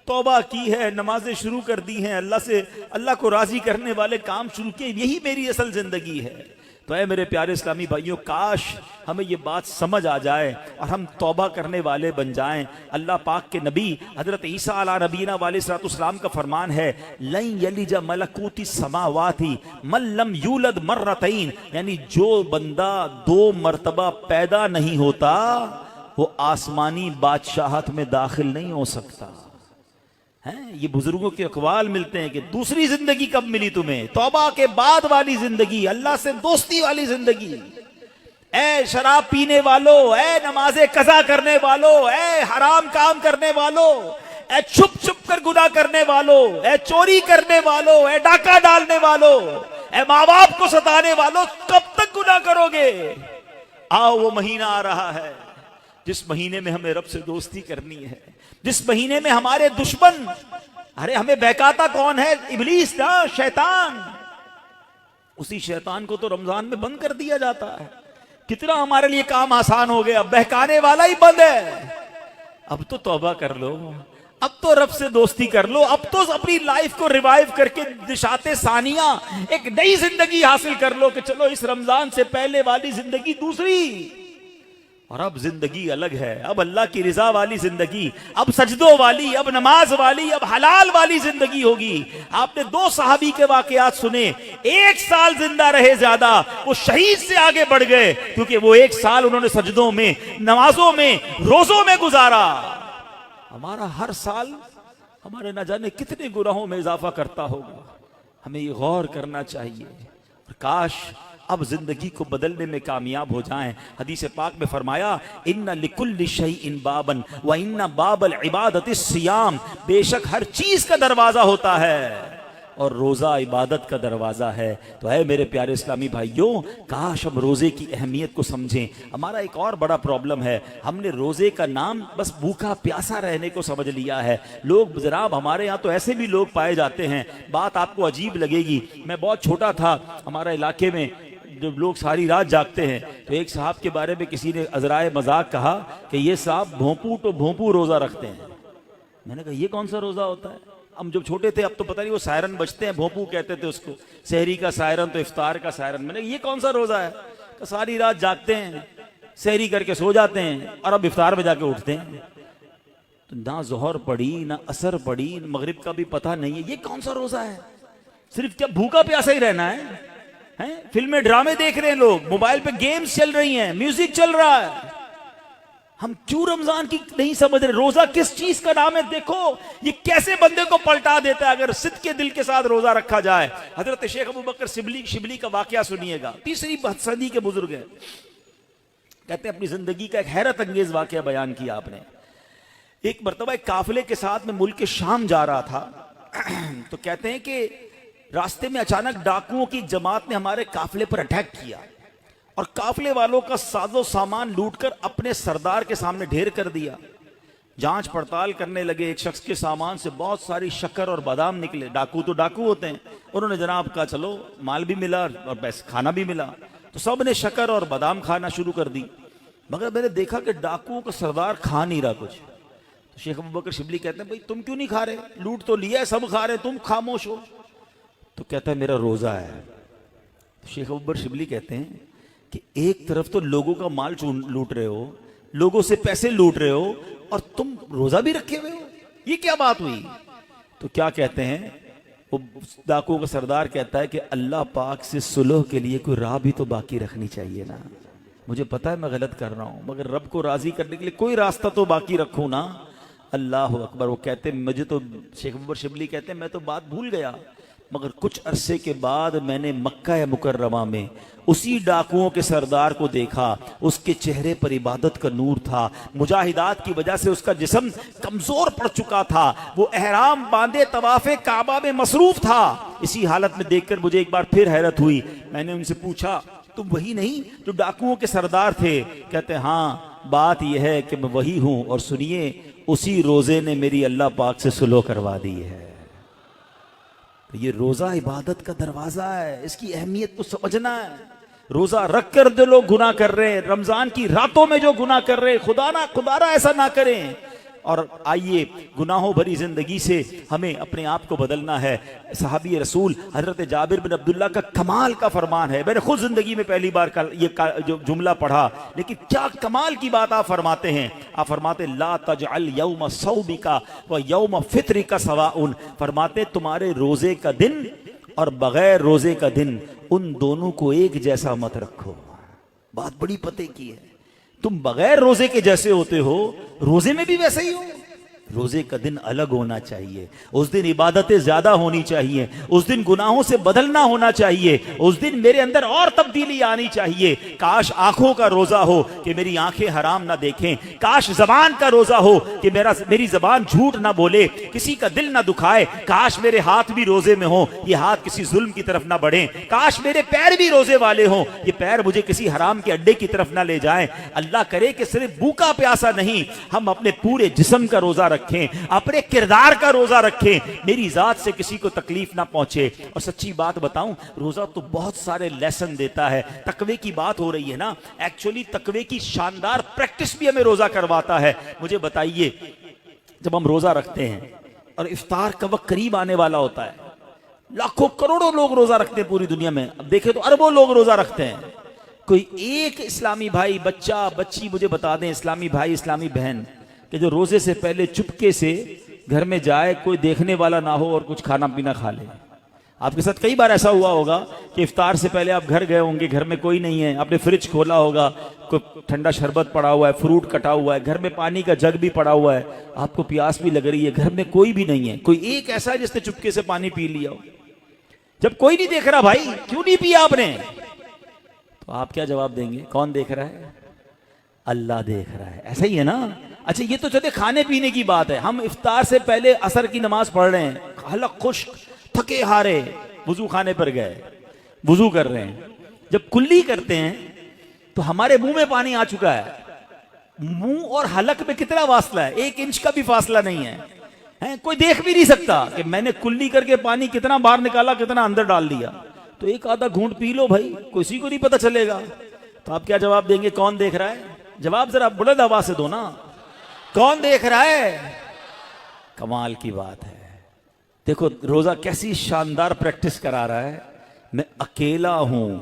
توبہ کی ہے، نمازیں شروع کر دی ہیں، اللہ کو راضی کرنے والے کام شروع کیے، یہی میری اصل زندگی ہے۔ تو اے میرے پیارے اسلامی بھائیوں، کاش ہمیں یہ بات سمجھ آ جائے اور ہم توبہ کرنے والے بن جائیں۔ اللہ پاک کے نبی حضرت عیسیٰ علیہ نبینا علیہ الصلوۃ والسلام کا فرمان ہے، لن یلج ملکوت السماوات من لم یولد مرتین، یعنی جو بندہ 2 مرتبہ پیدا نہیں ہوتا وہ آسمانی بادشاہت میں داخل نہیں ہو سکتا۔ یہ بزرگوں کے اقوال ملتے ہیں کہ دوسری زندگی کب ملی تمہیں؟ توبہ کے بعد والی زندگی، اللہ سے دوستی والی زندگی۔ اے شراب پینے والو، اے نماز قضا کرنے والو، اے حرام کام کرنے والو، اے چھپ چھپ کر گناہ کرنے والو، اے چوری کرنے والو، اے ڈاکہ ڈالنے والو، اے ماں باپ کو ستانے والو، کب تک گناہ کرو گے؟ آؤ وہ مہینہ آ رہا ہے جس مہینے میں ہمیں رب سے دوستی کرنی ہے، جس مہینے میں ہمارے دشمن، ارے ہمیں بہکاتا کون ہے؟ ابلیس نا، شیطان۔ اسی شیطان کو تو رمضان میں بند کر دیا جاتا ہے۔ کتنا ہمارے لیے کام آسان ہو گیا، بہکانے والا ہی بند ہے۔ اب تو توبہ کر لو، اب تو رب سے دوستی کر لو، اب تو اپنی لائف کو ریوائیو کر کے نشاط ثانیہ ایک نئی زندگی حاصل کر لو کہ چلو اس رمضان سے پہلے والی زندگی دوسری، اور اب زندگی الگ ہے، اب اللہ کی رضا والی زندگی، اب سجدوں والی، اب نماز والی، اب حلال والی زندگی ہوگی۔ آپ نے 2 صحابی کے واقعات سنے، 1 سال زندہ رہے زیادہ، وہ شہید سے آگے بڑھ گئے، کیونکہ وہ 1 سال انہوں نے سجدوں میں، نمازوں میں، روزوں میں گزارا۔ ہمارا ہر سال ہمارے نہ جانے کتنے گناہوں میں اضافہ کرتا ہوگا، ہمیں یہ غور کرنا چاہیے۔ اور کاش اب زندگی کو بدلنے میں کامیاب ہو جائیں۔ حدیث پاک میں فرمایا، ان لکل شیء بابا وان باب العبادۃ الصیام، بے شک ہر چیز کا دروازہ ہوتا ہے اور روزہ عبادت کا دروازہ ہے۔ تو اے میرے پیارے اسلامی بھائیوں، کاش ہم روزے کی اہمیت کو سمجھیں۔ ہمارا ایک اور بڑا پرابلم ہے، ہم نے روزے کا نام بس بھوکا پیاسا رہنے کو سمجھ لیا ہے۔ لوگ جناب ہمارے یہاں تو ایسے بھی لوگ پائے جاتے ہیں، بات آپ کو عجیب لگے گی۔ میں بہت چھوٹا تھا، ہمارے علاقے میں جب لوگ ساری رات جاگتے ہیں تو ایک صاحب کے بارے میں کسی نے عذرائے مذاق کہا کہ یہ صاحب بھونپو تو بھونپو روزہ رکھتے ہیں. میں نے کہا یہ کون سا روزہ ہوتا ہے؟ ہم جب چھوٹے تھے اب تو پتہ نہیں وہ سائرن بجتے ہیں، بھونپو کہتے تھے اس کو، سحری کا سائرن تو افطار کا سائرن. میں نے کہا یہ کون سا روزہ ہے؟ کہ ساری رات جاگتے ہیں، سحری کر کے سو جاتے ہیں اور اب افطار میں جا کے اٹھتے ہیں. تو نہ ظہر پڑی نہ عصر پڑی، مغرب کا بھی پتہ نہیں ہے، یہ کون سا روزہ ہے؟ صرف کیا بھوکا پیاسا ہی رہنا ہے؟ فلمیں ڈرامے دیکھ رہے ہیں لوگ، موبائل پہ گیمز چل رہی ہیں، میوزک چل رہا ہے. ہم کیوں رمضان کی نہیں سمجھ رہے؟ روزہ کس چیز کا نام ہے؟ دیکھو یہ کیسے بندے کو پلٹا دیتا ہے اگر صدق کے دل کے ساتھ روزہ رکھا جائے. حضرت شیخ ابو بکر شبلی کا واقعہ سنیے گا، تیسری صدی کے بزرگ ہیں. کہتے ہیں اپنی زندگی کا ایک حیرت انگیز واقعہ بیان کیا آپ نے. ایک مرتبہ ایک قافلے کے ساتھ میں ملک شام جا رہا تھا تو کہتے ہیں کہ راستے میں اچانک ڈاکوؤں کی جماعت نے ہمارے قافلے پر اٹیک کیا اور قافلے والوں کا ساز و سامان لوٹ کر اپنے سردار کے سامنے ڈھیر کر دیا. جانچ پڑتال کرنے لگے، ایک شخص کے سامان سے بہت ساری شکر اور بادام نکلے. ڈاکو تو ڈاکو ہوتے ہیں. انہوں نے جناب کہا چلو مال بھی ملا اور کھانا بھی ملا، تو سب نے شکر اور بادام کھانا شروع کر دی. مگر میں نے دیکھا کہ ڈاکوؤں کا سردار کھا نہیں رہا کچھ. تو شیخ ابو بکر شبلی کہتے ہیں بھائی تم کیوں نہیں کھا رہے؟ لوٹ تو لیا ہے، سب کھا رہے، تم خاموش ہو. تو کہتا ہے میرا روزہ ہے. تو شیخ ابو بکر شبلی کہتے ہیں کہ ایک طرف تو لوگوں کا مال لوٹ رہے ہو، لوگوں سے پیسے لوٹ رہے ہو، اور تم روزہ بھی رکھے ہوئے ہو، یہ کیا بات ہوئی؟ تو کیا کہتے ہیں وہ ڈاکو کا سردار کہتا ہے کہ اللہ پاک سے صلح کے لیے کوئی راہ بھی تو باقی رکھنی چاہیے نا. مجھے پتا ہے میں غلط کر رہا ہوں مگر رب کو راضی کرنے کے لیے کوئی راستہ تو باقی رکھوں نا. اللہ اکبر. وہ کہتے ہیں مجھے تو شیخ ابو بکر شبلی کہتے ہیں میں تو بات بھول گیا، مگر کچھ عرصے کے بعد میں نے مکہ مکرمہ میں اسی ڈاکوؤں کے سردار کو دیکھا. اس کے چہرے پر عبادت کا نور تھا، مجاہدات کی وجہ سے اس کا جسم کمزور پڑ چکا تھا، وہ احرام باندھے طواف کعبہ میں مصروف تھا. اسی حالت میں دیکھ کر مجھے ایک بار پھر حیرت ہوئی. میں نے ان سے پوچھا تم وہی نہیں جو ڈاکوؤں کے سردار تھے؟ کہتے ہاں بات یہ ہے کہ میں وہی ہوں، اور سنیے اسی روزے نے میری اللہ پاک سے صلح کروا دی ہے. یہ روزہ عبادت کا دروازہ ہے، اس کی اہمیت کو سمجھنا ہے. روزہ رکھ کر جو لوگ گناہ کر رہے ہیں، رمضان کی راتوں میں جو گناہ کر رہے ہیں، خدا نہ ایسا نہ کریں. اور آئیے گناہوں بھری زندگی سے ہمیں اپنے آپ کو بدلنا ہے. صحابی رسول حضرت جابر بن عبداللہ کا کمال کا فرمان ہے. میں نے خود زندگی میں پہلی بار یہ جو جملہ پڑھا، لیکن کیا کمال کی بات آپ فرماتے ہیں. آپ فرماتے لا تجعل یوم صومک و یوم فطرک سواء. فرماتے تمہارے روزے کا دن اور بغیر روزے کا دن ان دونوں کو ایک جیسا مت رکھو. بات بڑی پتے کی ہے. تم بغیر روزے کے جیسے ہوتے ہو، روزے میں بھی ویسے ہی ہو. روزے کا دن الگ ہونا چاہیے، اس دن عبادتیں زیادہ ہونی چاہیے، اس دن گناہوں سے بدلنا ہونا چاہیے، اس دن میرے اندر اور تبدیلی آنی چاہیے. کاش آنکھوں کا روزہ ہو کہ میری آنکھیں حرام نہ دیکھیں. کاش زبان کا روزہ ہو کہ میری زبان جھوٹ نہ بولے، کسی کا دل نہ دکھائے. کاش میرے ہاتھ بھی روزے میں ہوں، یہ ہاتھ کسی ظلم کی طرف نہ بڑھیں. کاش میرے پیر بھی روزے والے ہوں، یہ پیر مجھے کسی حرام کے اڈے کی طرف نہ لے جائیں. اللہ کرے کہ صرف بھوکا پیاسا نہیں، ہم اپنے پورے جسم کا روزہ رکھیں، اپنے کردار کا روزہ رکھیں، میری ذات سے کسی کو تکلیف نہ پہنچے. اور سچی بات بتاؤں، روزہ تو بہت سارے لیسن دیتا ہے. تقوی کی بات ہو رہی ہے نا، ایکچولی تقوی کی شاندار پریکٹس بھی ہمیں روزہ کرواتا ہے. مجھے بتائیے جب ہم روزہ رکھتے ہیں اور افطار کا وقت قریب آنے والا ہوتا ہے، لاکھوں کروڑوں لوگ روزہ رکھتے ہیں پوری دنیا میں، اب دیکھیں تو اربوں لوگ روزہ رکھتے ہیں. کوئی ایک اسلامی بھائی، بچہ بچی مجھے بتا دیں، اسلامی بھائی اسلامی بہن، کہ جو روزے سے پہلے چپکے سے گھر میں جائے، کوئی دیکھنے والا نہ ہو اور کچھ کھانا پینا کھا لے. آپ کے ساتھ کئی بار ایسا ہوا ہوگا کہ افطار سے پہلے آپ گھر گئے ہوں گے، گھر میں کوئی نہیں ہے، آپ نے فریج کھولا ہوگا، کوئی ٹھنڈا شربت پڑا ہوا ہے، فروٹ کٹا ہوا ہے، گھر میں پانی کا جگ بھی پڑا ہوا ہے، آپ کو پیاس بھی لگ رہی ہے، گھر میں کوئی بھی نہیں ہے. کوئی ایک ایسا ہے جس نے چپکے سے پانی پی لیا ہو. جب کوئی نہیں دیکھ رہا، بھائی کیوں نہیں پیا آپ نے؟ تو آپ کیا جواب دیں گے؟ کون دیکھ رہا ہے؟ اللہ دیکھ رہا ہے. ایسا ہی ہے نا. اچھا یہ تو چلے کھانے پینے کی بات ہے. ہم افطار سے پہلے عصر کی نماز پڑھ رہے ہیں، حلق خشک، تھکے ہارے، وضو خانے پر گئے، وضو کر رہے ہیں. جب کلی کرتے ہیں تو ہمارے منہ میں پانی آ چکا ہے. منہ اور حلق میں کتنا فاصلہ ہے؟ 1 انچ کا بھی فاصلہ نہیں ہے. کوئی دیکھ بھی نہیں سکتا کہ میں نے کلی کر کے پانی کتنا باہر نکالا، کتنا اندر ڈال دیا. تو ایک آدھا گھونٹ پی لو بھائی، کسی کو نہیں پتہ چلے گا۔ تو آپ کیا جواب دیں گے؟ کون دیکھ رہا ہے؟ جواب ذرا بلند آواز سے دو نا، کون دیکھ رہا ہے؟ کمال کی بات ہے۔ دیکھو روزہ کیسی شاندار پریکٹس کرا رہا ہے، میں اکیلا ہوں،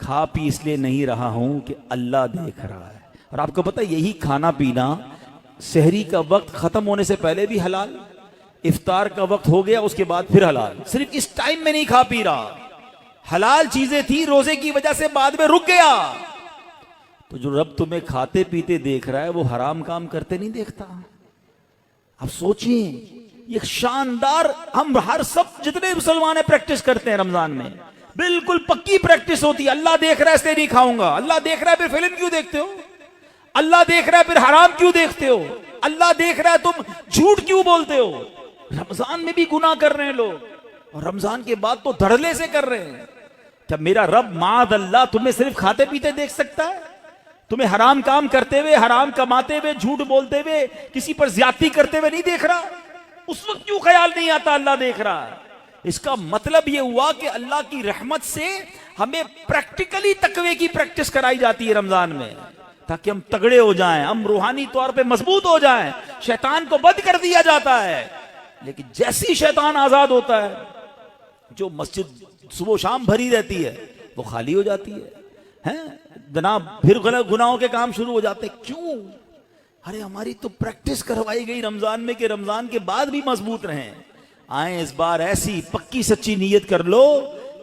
کھا پی اس لیے نہیں رہا ہوں کہ اللہ دیکھ رہا ہے۔ اور آپ کو پتہ یہی کھانا پینا سحری کا وقت ختم ہونے سے پہلے بھی حلال، افطار کا وقت ہو گیا اس کے بعد پھر حلال، صرف اس ٹائم میں نہیں کھا پی رہا۔ حلال چیزیں تھی، روزے کی وجہ سے بعد میں رک گیا۔ تو جو رب تمہیں کھاتے پیتے دیکھ رہا ہے وہ حرام کام کرتے نہیں دیکھتا؟ اب سوچیں، یہ شاندار، ہم ہر سب جتنے مسلمان ہیں پریکٹس کرتے ہیں رمضان میں، بالکل پکی پریکٹس ہوتی ہے۔ اللہ دیکھ رہا ہے اس لیے نہیں کھاؤں گا، اللہ دیکھ رہا ہے پھر فلم کیوں دیکھتے ہو؟ اللہ دیکھ رہا ہے پھر حرام کیوں دیکھتے ہو؟ اللہ دیکھ رہا ہے تم جھوٹ کیوں بولتے ہو؟ رمضان میں بھی گناہ کر رہے ہیں لوگ، اور رمضان کے بعد تو دھڑلے سے کر رہے ہیں۔ کیا میرا رب معاذ اللہ تمہیں صرف کھاتے پیتے دیکھ سکتا ہے؟ تمہیں حرام کام کرتے ہوئے، حرام کماتے ہوئے، جھوٹ بولتے ہوئے، کسی پر زیادتی کرتے ہوئے نہیں دیکھ رہا؟ اس وقت کیوں خیال نہیں آتا اللہ دیکھ رہا ہے؟ اس کا مطلب یہ ہوا کہ اللہ کی رحمت سے ہمیں پریکٹیکلی تقوی کی پریکٹس کرائی جاتی ہے رمضان میں، تاکہ ہم تگڑے ہو جائیں، ہم روحانی طور پہ مضبوط ہو جائیں۔ شیطان کو بند کر دیا جاتا ہے، لیکن جیسی شیطان آزاد ہوتا ہے، جو مسجد صبح و شام بھری رہتی ہے وہ خالی ہو جاتی ہے جناب، پھر گناہوں کے کام شروع ہو جاتے ہیں۔ کیوں؟ ارے ہماری تو پریکٹس کروائی گئی رمضان میں کہ رمضان کے بعد بھی مضبوط رہیں۔ آئیں اس بار ایسی پکی سچی نیت کر لو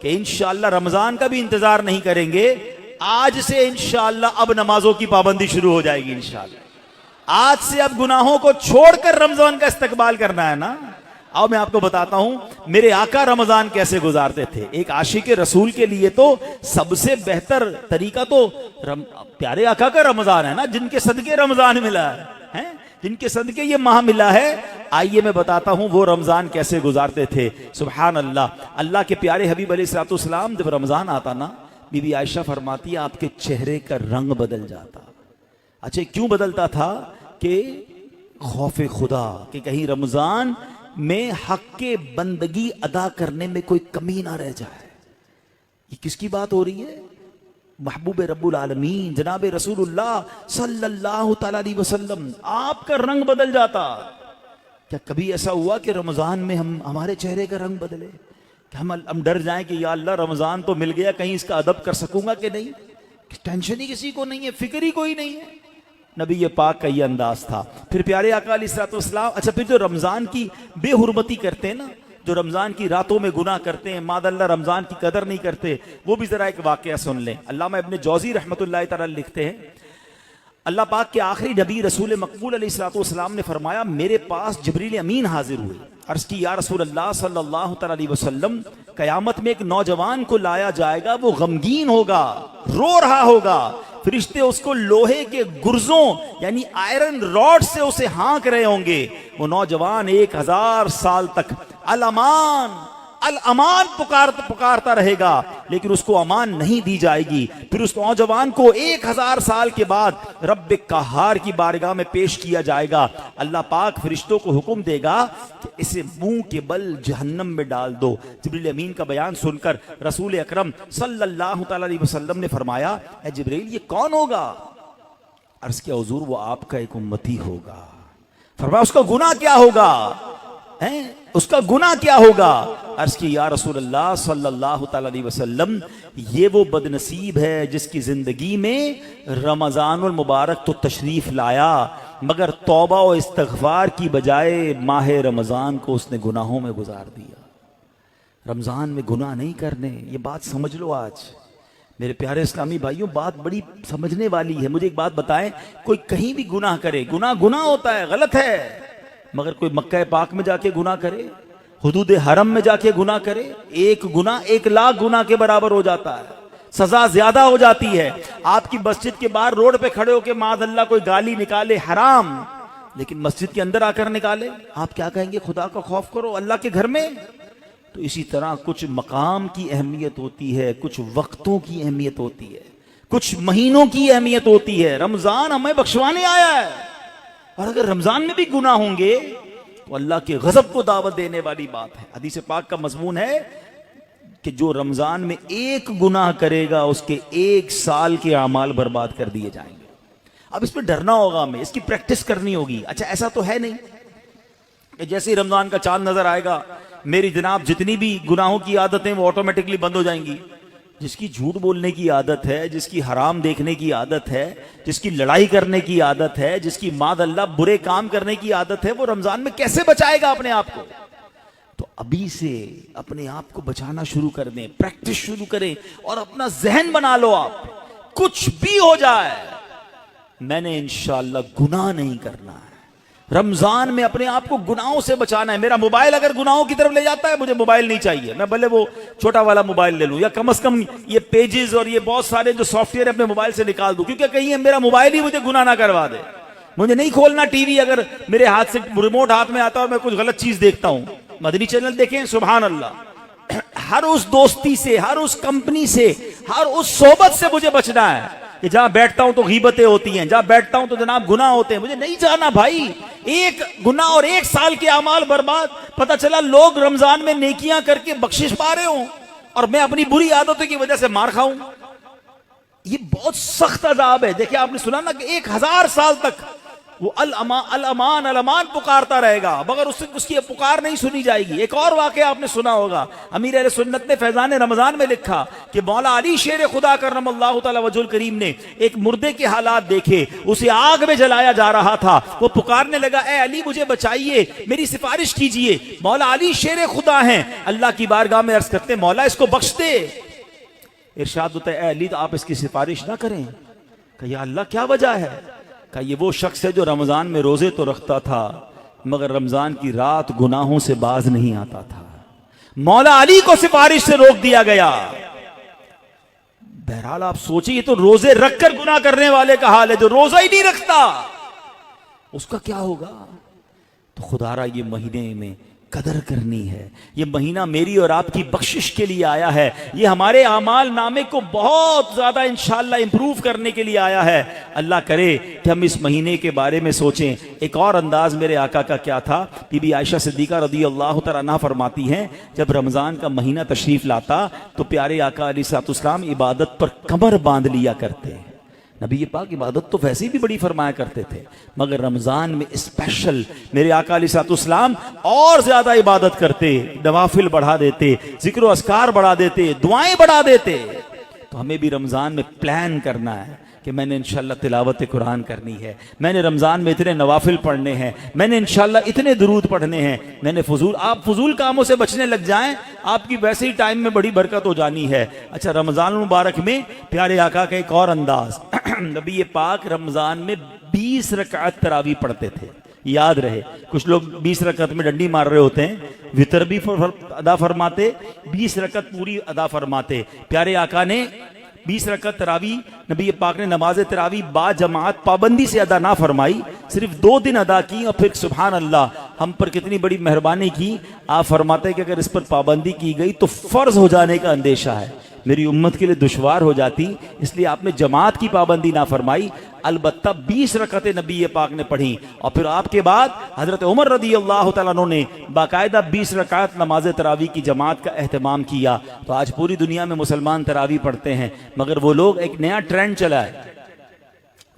کہ انشاءاللہ رمضان کا بھی انتظار نہیں کریں گے، آج سے انشاءاللہ اب نمازوں کی پابندی شروع ہو جائے گی انشاءاللہ۔ آج سے اب گناہوں کو چھوڑ کر رمضان کا استقبال کرنا ہے نا۔ اب میں آپ کو بتاتا ہوں میرے آقا رمضان کیسے گزارتے تھے۔ ایک عاشق رسول کے لیے تو سب سے بہتر طریقہ تو پیارے آقا کا رمضان ہے نا، جن کے صدقے رمضان ملا ہے، جن کے صدقے یہ ماہ ملا ہے۔ آئیے میں بتاتا ہوں وہ رمضان کیسے گزارتے تھے۔ سبحان اللہ، اللہ کے پیارے حبیب علیہ الصلوۃ والسلام جب رمضان آتا نا، بی بی عائشہ فرماتی ہے آپ کے چہرے کا رنگ بدل جاتا۔ اچھا کیوں بدلتا تھا؟ کہ خوف خدا، کہ کہیں رمضان میں حق کے بندگی ادا کرنے میں کوئی کمی نہ رہ جائے۔ یہ کس کی بات ہو رہی ہے؟ محبوب رب العالمین جناب رسول اللہ صلی اللہ تعالی علیہ وسلم، آپ کا رنگ بدل جاتا۔ کیا کبھی ایسا ہوا کہ رمضان میں ہمارے چہرے کا رنگ بدلے، کہ ہم ڈر جائیں کہ یا اللہ رمضان تو مل گیا، کہیں اس کا ادب کر سکوں گا کہ نہیں؟ ٹینشن ہی کسی کو نہیں ہے، فکر ہی کوئی نہیں ہے۔ نبی پاک کا یہ انداز تھا۔ پھر پیارے آقا علیہ الصلوۃ والسلام، اچھا پھر جو رمضان کی بے حرمتی کرتے ہیں نا، جو رمضان کی راتوں میں گناہ کرتے ہیں، معاذ اللہ رمضان کی قدر نہیں کرتے، وہ بھی ذرا ایک واقعہ سن لیں۔ علامہ ابن جوزی رحمۃ اللہ تعالی لکھتے ہیں، اللہ پاک کے آخری نبی رسول مقبول علیہ الصلوۃ والسلام نے فرمایا میرے پاس جبریل امین حاضر ہوئے، عرض کی یا رسول اللہ صلی اللہ تعالی علیہ وسلم، قیامت میں ایک نوجوان کو لایا جائے گا، وہ غمگین ہوگا، رو رہا ہوگا، فرشتے اس کو لوہے کے گرزوں یعنی آئرن راڈ سے اسے ہانک رہے ہوں گے۔ وہ نوجوان 1000 سال تک الامان الامان پکارتا رہے گا، لیکن اس کو امان نہیں دی جائے گی۔ پھر اس نوجوان کو 1000 سال کے بعد رب قہار کی بارگاہ میں پیش کیا جائے گا۔ اللہ پاک فرشتوں کو حکم دے گا کہ اسے منہ کے بل جہنم میں ڈال دو۔ جبریل امین کا بیان سن کر رسول اکرم صلی اللہ تعالی علیہ وسلم نے فرمایا اے جبریل یہ کون ہوگا؟ عرض کیا حضور وہ آپ کا ایک امتی ہوگا۔ فرمایا اس کا گناہ کیا ہوگا؟ اس کا گناہ کیا ہوگا؟ عرض کی یا رسول اللہ صلی اللہ تعالی علیہ وسلم یہ وہ بدنصیب ہے جس کی زندگی میں رمضان المبارک تو تشریف لایا مگر توبہ و استغفار کی بجائے ماہ رمضان کو اس نے گناہوں میں گزار دیا۔ رمضان میں گناہ نہیں کرنے، یہ بات سمجھ لو۔ آج میرے پیارے اسلامی بھائیوں بات بڑی سمجھنے والی ہے۔ مجھے ایک بات بتائیں، کوئی کہیں بھی گناہ کرے، گناہ ہوتا ہے، غلط ہے، مگر کوئی مکہ پاک میں جا کے گناہ کرے، حدود حرم میں جا کے گناہ کرے، ایک گناہ 1,00,000 گناہ کے برابر ہو جاتا ہے، سزا زیادہ ہو جاتی ہے۔ آپ کی مسجد کے باہر روڈ پہ کھڑے ہو کے معاذ اللہ کوئی گالی نکالے حرام، لیکن مسجد کے اندر آ کر نکالے، آپ کیا کہیں گے؟ خدا کا خوف کرو اللہ کے گھر میں۔ تو اسی طرح کچھ مقام کی اہمیت ہوتی ہے، کچھ وقتوں کی اہمیت ہوتی ہے، کچھ مہینوں کی اہمیت ہوتی ہے۔ رمضان ہمیں بخشوانے آیا ہے، اور اگر رمضان میں بھی گناہ ہوں گے تو اللہ کے غضب کو دعوت دینے والی بات ہے۔ حدیث پاک کا مضمون ہے کہ جو رمضان میں ایک گناہ کرے گا اس کے 1 سال کے اعمال برباد کر دیے جائیں گے. اب اس پہ ڈرنا ہوگا ہمیں، اس کی پریکٹس کرنی ہوگی. اچھا ایسا تو ہے نہیں کہ جیسے ہی رمضان کا چاند نظر آئے گا میری جناب جتنی بھی گناہوں کی عادتیں وہ آٹومیٹکلی بند ہو جائیں گی. جس کی جھوٹ بولنے کی عادت ہے، جس کی حرام دیکھنے کی عادت ہے، جس کی لڑائی کرنے کی عادت ہے، جس کی معاذ اللہ برے کام کرنے کی عادت ہے، وہ رمضان میں کیسے بچائے گا اپنے آپ کو؟ تو ابھی سے اپنے آپ کو بچانا شروع کر دیں، پریکٹس شروع کریں اور اپنا ذہن بنا لو. آپ کچھ بھی ہو جائے میں نے انشاءاللہ گناہ نہیں کرنا ہے. رمضان میں اپنے آپ کو گناہوں سے بچانا ہے. میرا موبائل اگر گناہوں کی طرف لے جاتا ہے مجھے موبائل نہیں چاہیے. میں بھلے وہ چھوٹا والا موبائل لے لوں یا کم از کم یہ پیجز اور یہ بہت سارے جو سافٹ ویئر اپنے موبائل سے نکال دوں، کیونکہ کہیں میرا موبائل ہی مجھے گناہ نہ کروا دے. مجھے نہیں کھولنا ٹی وی اگر میرے ہاتھ سے ریموٹ ہاتھ میں آتا ہے اور میں کچھ غلط چیز دیکھتا ہوں. مدنی چینل دیکھیں، سبحان اللہ. ہر اس دوستی سے، ہر اس کمپنی سے، ہر اس صحبت سے مجھے بچنا ہے کہ جہاں بیٹھتا ہوں تو غیبتیں ہوتی ہیں، جہاں بیٹھتا ہوں تو جناب گناہ ہوتے ہیں. مجھے نہیں جانا بھائی. ایک گناہ اور 1 سال کے اعمال برباد. پتہ چلا لوگ رمضان میں نیکیاں کر کے بخشش پا رہے ہوں اور میں اپنی بری عادتوں کی وجہ سے مار کھاؤں. یہ بہت سخت عذاب ہے. دیکھیں آپ نے سنا نا کہ 1000 سال تک وہ الامان الامان پکارتا رہے گا مگر اس کی پکار نہیں سنی جائے گی. ایک اور واقعہ آپ نے سنا ہوگا، امیر اہل سنت نے فیضان رمضان میں لکھا کہ مولا علی شیر خدا کرم اللہ تعالی وجہ الکریم نے ایک مردے کے حالات دیکھے، اسے آگ میں جلایا جا رہا تھا. وہ پکارنے لگا، اے علی مجھے بچائیے، میری سفارش کیجئے. مولا علی شیر خدا ہیں، اللہ کی بارگاہ میں عرض کرتے مولا اس کو بخش دے. ارشاد ہوتا ہے اے علی تو آپ اس کی سفارش نہ کریں. کہ یا اللہ کیا وجہ ہے؟ کہ یہ وہ شخص ہے جو رمضان میں روزے تو رکھتا تھا مگر رمضان کی رات گناہوں سے باز نہیں آتا تھا. مولا علی کو سفارش سے روک دیا گیا. بہرحال آپ سوچیں یہ تو روزے رکھ کر گناہ کرنے والے کا حال ہے. جو روزہ ہی نہیں رکھتا اس کا کیا ہوگا؟ تو خدا را یہ مہینے میں قدر کرنی ہے. یہ مہینہ میری اور آپ کی بخشش کے لیے آیا ہے. یہ ہمارے اعمال نامے کو بہت زیادہ انشاءاللہ امپروو کرنے کے لیے آیا ہے. اللہ کرے کہ ہم اس مہینے کے بارے میں سوچیں. ایک اور انداز میرے آقا کا کیا تھا، بی بی عائشہ صدیقہ رضی اللہ تعالیٰ عنہا فرماتی ہیں جب رمضان کا مہینہ تشریف لاتا تو پیارے آقا علیہ الصلوۃ والسلام عبادت پر کمر باندھ لیا کرتے. نبی پاک عبادت تو ویسے بھی بڑی فرمایا کرتے تھے مگر رمضان میں اسپیشل میرے آقا علیہ الصلوۃ والسلام اور زیادہ عبادت کرتے، نوافل بڑھا دیتے، ذکر و اذکار بڑھا دیتے، دعائیں بڑھا دیتے. تو ہمیں بھی رمضان میں پلان کرنا ہے کہ میں نے انشاءاللہ تلاوت قرآن کرنی ہے، میں نے رمضان میں اتنے نوافل پڑھنے ہیں، میں نے انشاءاللہ اتنے درود پڑھنے ہیں. میں نے آپ فضول کاموں سے بچنے لگ جائیں، آپ کی ویسے ہی ٹائم میں بڑی برکت ہو جانی ہے. اچھا رمضان المبارک میں پیارے آقا کا ایک اور انداز، نبی پاک رمضان میں 20 رکعت تراویح پڑھتے تھے. یاد رہے کچھ لوگ 20 رکعت میں ڈنڈی مار رہے ہوتے ہیں، وتر بھی ادا فرماتے، 20 رکعت پوری ادا فرماتے. پیارے آقا نے 20 رکعت تراویح نبی پاک نے نماز تراویح با جماعت پابندی سے ادا نہ فرمائی، صرف 2 دن ادا کی اور پھر سبحان اللہ ہم پر کتنی بڑی مہربانی کی. آپ فرماتے کہ اگر اس پر پابندی کی گئی تو فرض ہو جانے کا اندیشہ ہے، میری امت کے لیے دشوار ہو جاتی، اس لیے آپ نے جماعت کی پابندی نہ فرمائی. البتہ 20 رکعتیں نبی پاک نے پڑھی اور پھر آپ کے بعد حضرت عمر رضی اللہ تعالیٰ عنہ نے باقاعدہ 20 رکعت نماز تراویح کی جماعت کا اہتمام کیا. تو آج پوری دنیا میں مسلمان تراویح پڑھتے ہیں مگر وہ لوگ ایک نیا ٹرینڈ چلا ہے،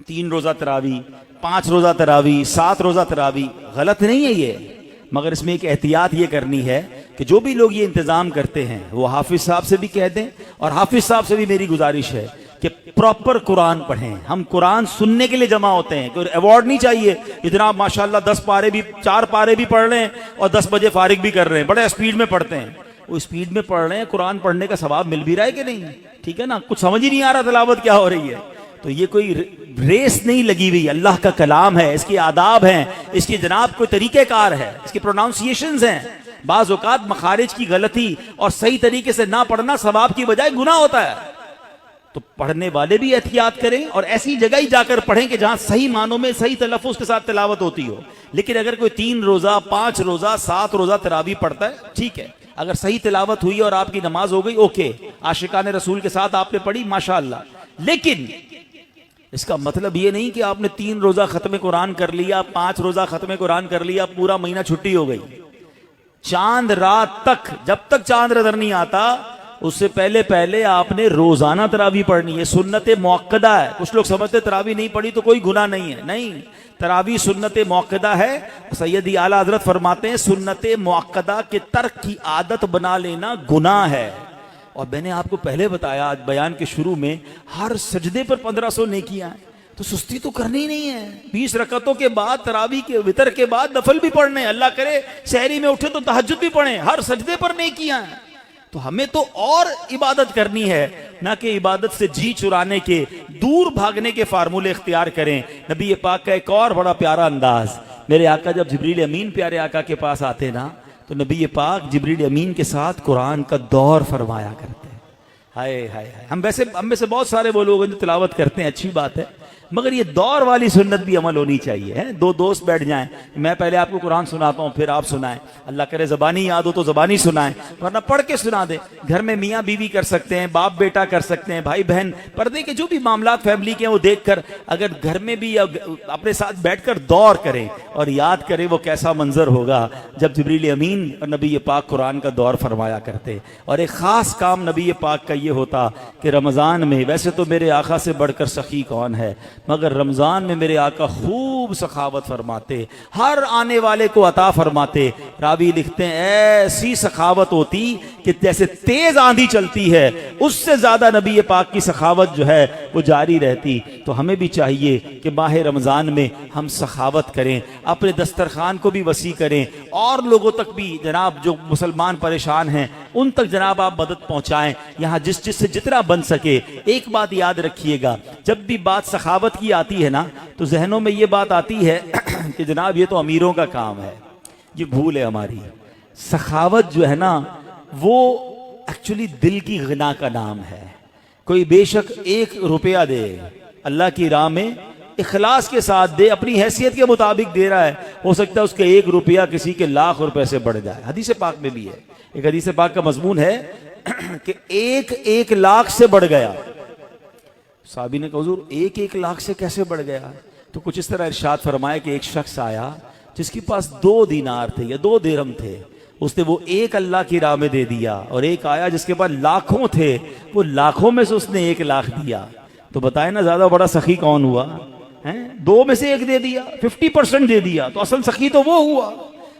3 روزہ تراویح، 5 روزہ تراویح، 7 روزہ تراویح. غلط نہیں ہے یہ، مگر اس میں ایک احتیاط یہ کرنی ہے کہ جو بھی لوگ یہ انتظام کرتے ہیں وہ حافظ صاحب سے بھی کہہ دیں اور حافظ صاحب سے بھی میری گزارش ہے کہ پراپر قرآن پڑھیں. ہم قرآن سننے کے لیے جمع ہوتے ہیں، کوئی ایوارڈ نہیں چاہیے کہ جناب ماشاءاللہ 4 پارے بھی پڑھ رہے ہیں اور 10 بجے فارغ بھی کر رہے ہیں، بڑے اسپیڈ میں پڑھتے ہیں. وہ اسپیڈ میں پڑھ رہے ہیں، قرآن پڑھنے کا ثواب مل بھی رہا ہے کہ نہیں؟ ٹھیک ہے نا، کچھ سمجھ ہی نہیں آ رہا تلاوت کیا ہو رہی ہے. تو یہ کوئی ریس نہیں لگی ہوئی، اللہ کا کلام ہے، اس کے آداب ہیں، اس کی جناب کوئی طریقہ کار ہے، اس کی پروناؤنسیشنز ہیں. بعض اوقات مخارج کی غلطی اور صحیح طریقے سے نہ پڑھنا ثواب کی بجائے گناہ ہوتا ہے. تو پڑھنے والے بھی احتیاط کریں اور ایسی جگہ ہی جا کر پڑھیں کہ جہاں صحیح معنوں میں صحیح تلفظ کے ساتھ تلاوت ہوتی ہو. لیکن اگر کوئی 3 روزہ 5 روزہ 7 روزہ تراویح پڑھتا ہے ٹھیک ہے، اگر صحیح تلاوت ہوئی اور آپ کی نماز ہو گئی اوکے، عاشقان رسول کے ساتھ آپ نے پڑھی ماشاءاللہ. لیکن اس کا مطلب یہ نہیں کہ آپ نے 3 روزہ ختم قرآن کر لیا، 5 روزہ ختم قرآن کر لیا، پورا مہینہ چھٹی ہو گئی. چاند رات تک، جب تک چاند نظر نہیں آتا اس سے پہلے پہلے آپ نے روزانہ تراویح پڑھنی ہے، سنت موقدہ ہے۔ کچھ لوگ سمجھتے تراویح نہیں پڑھی تو کوئی گناہ نہیں ہے، نہیں، تراویح سنت موقدہ ہے۔ سیدی اعلیٰ حضرت فرماتے ہیں سنت موقدہ کے ترک کی عادت بنا لینا گناہ ہے۔ اور میں نے آپ کو پہلے بتایا آج بیان کے شروع میں، ہر سجدے پر 1500 نیکیاں ہیں، تو سستی تو کرنی ہی نہیں ہے۔ 20 رکعتوں کے بعد تراویح کے وتر کے بعد نفل بھی پڑھنے، اللہ کرے سحری میں اٹھے تو تہجد بھی پڑھیں، ہر سجدے پر نیکیاں ہیں۔ تو ہمیں تو اور عبادت کرنی ہے، نہ کہ عبادت سے جی چرانے کے، دور بھاگنے کے فارمولے اختیار کریں۔ نبی پاک کا ایک اور بڑا پیارا انداز، میرے آقا جب جبریل امین پیارے آقا کے پاس آتے نا تو نبی پاک جبریل امین کے ساتھ قرآن کا دور فرمایا کرتے ہیں۔ ہائے ہائے ہائے، ہم میں سے بہت سارے وہ لوگ ہیں جو تلاوت کرتے ہیں، اچھی بات ہے، مگر یہ دور والی سنت بھی عمل ہونی چاہیے۔ دو دوست بیٹھ جائیں، میں پہلے آپ کو قرآن سناتا ہوں پھر آپ سنائیں، اللہ کرے زبانی یاد ہو تو زبانی سنائیں، ورنہ پڑھ کے سنا دیں۔ گھر میں میاں بیوی کر سکتے ہیں، باپ بیٹا کر سکتے ہیں، بھائی بہن، پردے کے جو بھی معاملات فیملی کے ہیں وہ دیکھ کر اگر گھر میں بھی اپنے ساتھ بیٹھ کر دور کریں اور یاد کریں وہ کیسا منظر ہوگا جب جبریل امین اور نبی پاک قرآن کا دور فرمایا کرتے۔ اور ایک خاص کام نبی پاک کا یہ ہوتا کہ رمضان میں، ویسے تو میرے آقا سے بڑھ کر سخی کون ہے، مگر رمضان میں میرے آقا خوب سخاوت فرماتے، ہر آنے والے کو عطا فرماتے۔ راوی لکھتے ہیں ایسی سخاوت ہوتی کہ جیسے تیز آندھی چلتی ہے، اس سے زیادہ نبی پاک کی سخاوت جو ہے وہ جاری رہتی۔ تو ہمیں بھی چاہیے کہ ماہ رمضان میں ہم سخاوت کریں، اپنے دسترخوان کو بھی وسیع کریں، اور لوگوں تک بھی جناب جو مسلمان پریشان ہیں ان تک جناب آپ مدد پہنچائیں، یہاں جس سے جتنا بن سکے۔ ایک بات یاد رکھیے گا، جب بھی بات سخاوت کی آتی ہے نا تو ذہنوں میں یہ بات آتی ہے کہ جناب یہ تو امیروں کا کام ہے، یہ بھول ہے ہماری۔ سخاوت جو ہے نا وہ ایکچولی دل کی غنا کا نام ہے۔ کوئی بے شک 1 روپیہ دے اللہ کی راہ میں، اخلاص کے ساتھ دے، اپنی حیثیت کے مطابق دے رہا ہے، ہو سکتا ہے اس کے 1 روپیہ کسی کے لاکھ روپے سے بڑھ جائے۔ حدیث پاک میں بھی ہے، ایک حدیث پاک کا مضمون ہے کہ 1 لاکھ سے بڑھ گیا۔ صحابی نے کہا حضور 1 لاکھ سے کیسے بڑھ گیا؟ تو کچھ اس طرح ارشاد فرمایا کہ ایک شخص آیا جس کے پاس 2 دینار تھے یا 2 درہم تھے، اس نے وہ 1 اللہ کی راہ میں دے دیا، اور ایک آیا جس کے پاس لاکھوں تھے، وہ لاکھوں میں سے اس نے 1 لاکھ دیا۔ تو بتائیں نا زیادہ بڑا سخی کون ہوا؟ 2 میں سے 1 دے دیا، 50% دے دیا، تو اصل سخی تو وہ ہوا۔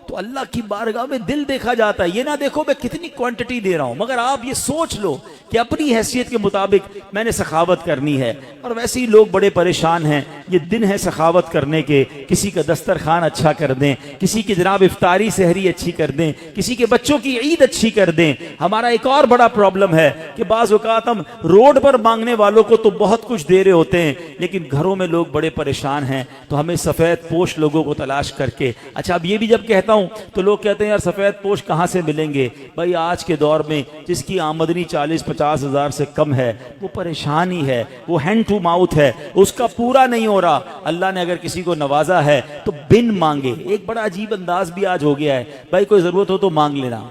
تو اللہ کی بارگاہ میں دل دیکھا جاتا ہے، یہ نہ دیکھو میں کتنی کوانٹٹی دے رہا ہوں، مگر آپ یہ سوچ لو کہ اپنی حیثیت کے مطابق میں نے سخاوت کرنی ہے۔ اور ویسے ہی لوگ بڑے پریشان ہیں، یہ دن ہے سخاوت کرنے کے، کسی کا دسترخوان اچھا کر دیں، کسی کی جناب افطاری سحری اچھی کر دیں، کسی کے بچوں کی عید اچھی کر دیں۔ ہمارا ایک اور بڑا پرابلم ہے کہ بعض اوقات ہم روڈ پر مانگنے والوں کو تو بہت کچھ دے رہے ہوتے ہیں، لیکن گھروں میں لوگ بڑے پریشان ہیں، تو ہمیں سفید پوش لوگوں کو تلاش کر کے، اچھا اب یہ بھی جب کہتا ہوں تو لوگ کہتے ہیں یار سفید پوش کہاں سے ملیں گے؟ بھائی آج کے دور میں جس کی آمدنی 40-50 ہزار سے کم ہے وہ پریشان ہی ہے، وہ ہینڈ ٹو ماؤتھ ہے، اس کا پورا نہیں ہو رہا۔ اللہ نے اگر کسی کو نوازا ہے تو بن مانگے، ایک بڑا عجیب انداز بھی آج ہو گیا ہے، بھائی کوئی ضرورت ہو تو مانگ لینا۔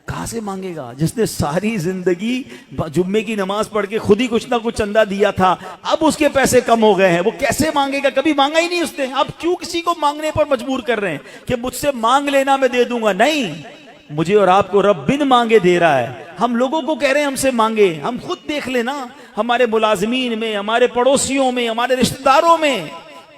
کہاں سے مانگے گا جس نے ساری زندگی جمعے کی نماز پڑھ کے خود ہی کچھ نہ کچھ چندہ دیا تھا، اب اس کے پیسے کم ہو گئے ہیں، وہ کیسے مانگے گا؟ کبھی مانگا ہی نہیں اس نے، اب کیوں کسی کو مانگنے پر مجبور کر رہے ہیں کہ مجھ سے مانگ لینا میں دے دوں گا؟ نہیں، مجھے اور آپ کو رب بن مانگے دے رہا ہے۔ ہم لوگوں کو کہہ رہے ہیں ہم سے مانگے، ہم خود دیکھ لینا ہمارے ملازمین میں، ہمارے پڑوسیوں میں، ہمارے رشتہ داروں میں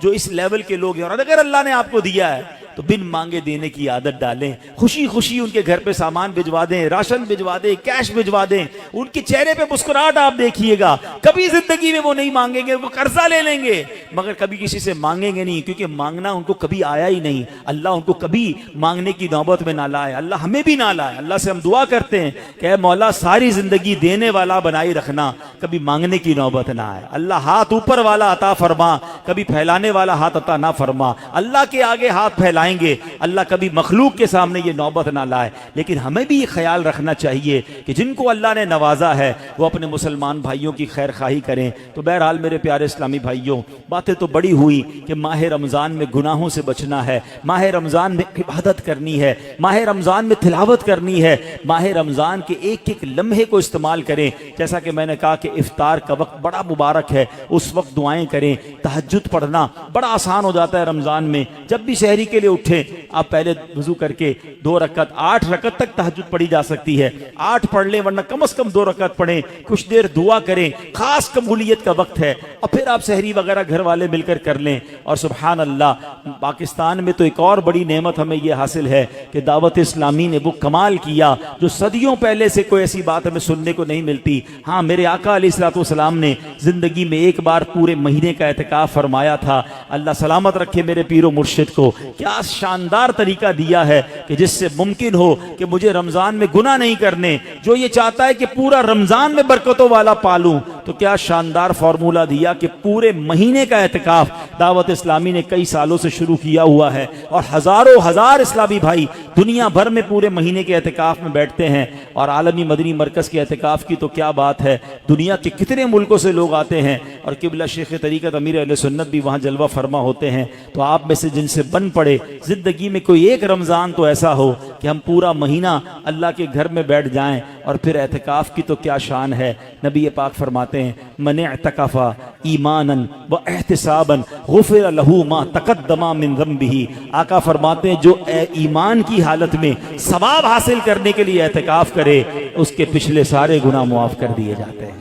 جو اس لیول کے لوگ ہیں، اور اگر اللہ نے آپ کو دیا ہے تو بن مانگے دینے کی عادت ڈالیں، خوشی خوشی ان کے گھر پہ سامان بھجوا دیں، راشن بھجوا دیں، کیش بھجوا دیں، ان کے چہرے پہ مسکراہٹ آپ دیکھیے گا۔ کبھی زندگی میں وہ نہیں مانگیں گے، وہ قرضہ لے لیں گے مگر کبھی کسی سے مانگیں گے نہیں، کیونکہ مانگنا ان کو کبھی آیا ہی نہیں۔ اللہ ان کو کبھی مانگنے کی نوبت میں نہ لائے، اللہ ہمیں بھی نہ لائے۔ اللہ سے ہم دعا کرتے ہیں کہ اے مولا ساری زندگی دینے والا بنائی رکھنا، کبھی مانگنے کی نوبت نہ آئے۔ اللہ ہاتھ اوپر والا عطا فرما، کبھی پھیلانے والا ہاتھ عطا نہ فرما۔ اللہ کے آگے ہاتھ پھیلائیں گے، اللہ کبھی مخلوق کے سامنے یہ نوبت نہ لائے۔ لیکن ہمیں بھی یہ خیال رکھنا چاہیے کہ جن کو اللہ نے نوازا ہے وہ اپنے مسلمان بھائیوں کی خیر خواہی کریں۔ تو بہرحال میرے پیارے اسلامی بھائیوں، باتیں تو بڑی ہوئی کہ ماہ رمضان میں گناہوں سے بچنا ہے، ماہ رمضان میں عبادت کرنی ہے، ماہ رمضان میں تلاوت کرنی ہے، ماہ رمضان کے ایک ایک لمحے کو استعمال کریں۔ جیسا کہ میں نے کہا کہ افطار کا وقت بڑا مبارک ہے، اس وقت دعائیں کریں، تہجد پڑھنا بڑا آسان ہو جاتا ہے رمضان میں. جب بھی سحری کے لیے اٹھیں آپ پہلے وضو کر کے 2 رکعت 8 رکعت تک تہجد پڑھی جا سکتی ہے, 8 پڑھ لیں, ورنہ کم از کم 2 رکعت پڑھیں, کچھ دیر دعا کریں, خاص قبولیت کا وقت ہے, اور پھر آپ سحری وغیرہ گھر والے مل کر کر لیں. اور سبحان اللہ, پاکستان میں تو ایک اور بڑی نعمت ہمیں یہ حاصل ہے کہ دعوت اسلامی نے وہ کمال کیا جو صدیوں پہلے سے کوئی ایسی بات ہمیں سننے کو نہیں ملتی. ہاں, میرے آقا علیہ الصلوۃ والسلام نے زندگی میں ایک بار پورے مہینے کا اعتکاف فرمایا تھا. اللہ سلامت رکھے میرے پیر و مرشد کو, کیا شاندار طریقہ دیا ہے کہ جس سے ممکن ہو کہ مجھے رمضان میں گناہ نہیں کرنے. جو یہ چاہتا ہے کہ پورا رمضان میں برکتوں والا پالوں, تو کیا شاندار فارمولہ دیا کہ پورے مہینے کا اعتکاف دعوت اسلامی نے کئی سالوں سے شروع کیا ہوا ہے, اور ہزاروں ہزار اسلامی بھائی دنیا بھر میں پورے مہینے کے اعتکاف میں بیٹھتے ہیں. اور عالمی مدنی مرکز کے اعتکاف کی تو کیا بات ہے, دنیا کے کتنے ملکوں سے لوگ آتے ہیں, اور قبلہ شیخ طریقت امیر اہل سنت بھی وہاں جلوہ فرما ہوتے ہیں. تو آپ میں سے جن سے بن پڑے زندگی میں کوئی ایک رمضان تو ایسا ہو کہ ہم پورا مہینہ اللہ کے گھر میں بیٹھ جائیں. اور پھر اعتکاف کی تو کیا شان ہے. نبی پاک فرماتے ہیں من اعتکف ایمانا و احتسابا غفر له ما تقدم من ذنبه. آقا فرماتے ہیں جو ایمان کی حالت میں ثواب حاصل کرنے کے لیے اعتکاف کرے, اس کے پچھلے سارے گناہ معاف کر دیے جاتے ہیں.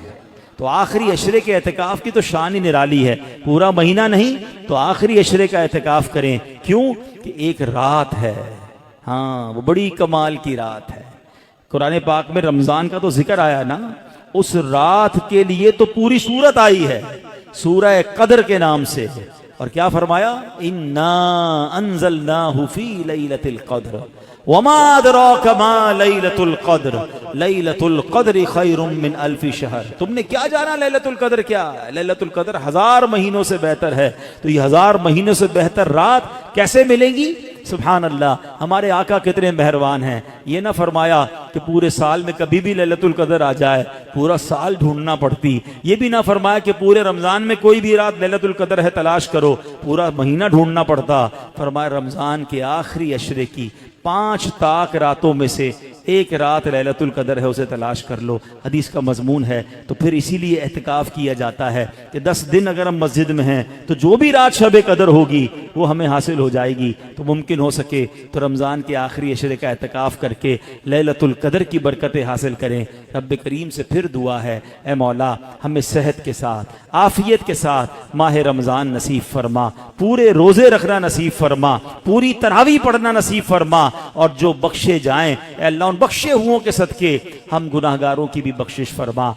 تو آخری عشرے کے اعتکاف کی تو شان ہی نرالی ہے. پورا مہینہ نہیں تو آخری عشرے کا اعتکاف کریں. کیوں کہ ایک رات ہے, ہاں وہ بڑی کمال کی رات ہے. قرآن پاک میں رمضان کا تو ذکر آیا نا, اس رات کے لیے تو پوری سورت آئی ہے سورہ قدر کے نام سے. اور کیا فرمایا, انا انزلناہ فی لیلۃ القدر وما ادراک ما لیلۃ القدر لیلۃ القدر خیر من الف شہر. تم نے کیا جانا لیلۃ القدر کیا ہے؟ لیلۃ القدر 1000 مہینوں سے بہتر ہے. تو یہ 1000 مہینوں سے بہتر رات کیسے ملے گی؟ سبحان اللہ, ہمارے آقا کتنے مہربان ہیں. یہ نہ فرمایا کہ پورے سال میں کبھی بھی لیلۃ القدر آ جائے, پورا سال ڈھونڈنا پڑتی. یہ بھی نہ فرمایا کہ پورے رمضان میں کوئی بھی رات لیلۃ القدر ہے تلاش کرو, پورا مہینہ ڈھونڈنا پڑتا. فرمایا رمضان کے آخری عشرے کی 5 طاق راتوں میں سے ایک رات لیلۃ القدر ہے, اسے تلاش کر لو. حدیث کا مضمون ہے. تو پھر اسی لیے اعتکاف کیا جاتا ہے کہ 10 دن اگر ہم مسجد میں ہیں تو جو بھی رات شب قدر ہوگی وہ ہمیں حاصل ہو جائے گی. تو ممکن ہو سکے تو رمضان کے آخری عشرے کا اعتکاف کر کے لیلۃ القدر کی برکتیں حاصل کریں. رب کریم سے پھر دعا ہے, اے مولا ہمیں صحت کے ساتھ عافیت کے ساتھ ماہ رمضان نصیب فرما, پورے روزے رکھنا نصیب فرما, پوری تراویح پڑھنا نصیب فرما, اور جو بخشے جائیں اے اللہ ان بخشے ہوں کے صدقے ہم گناہگاروں کی بھی بخشش فرما.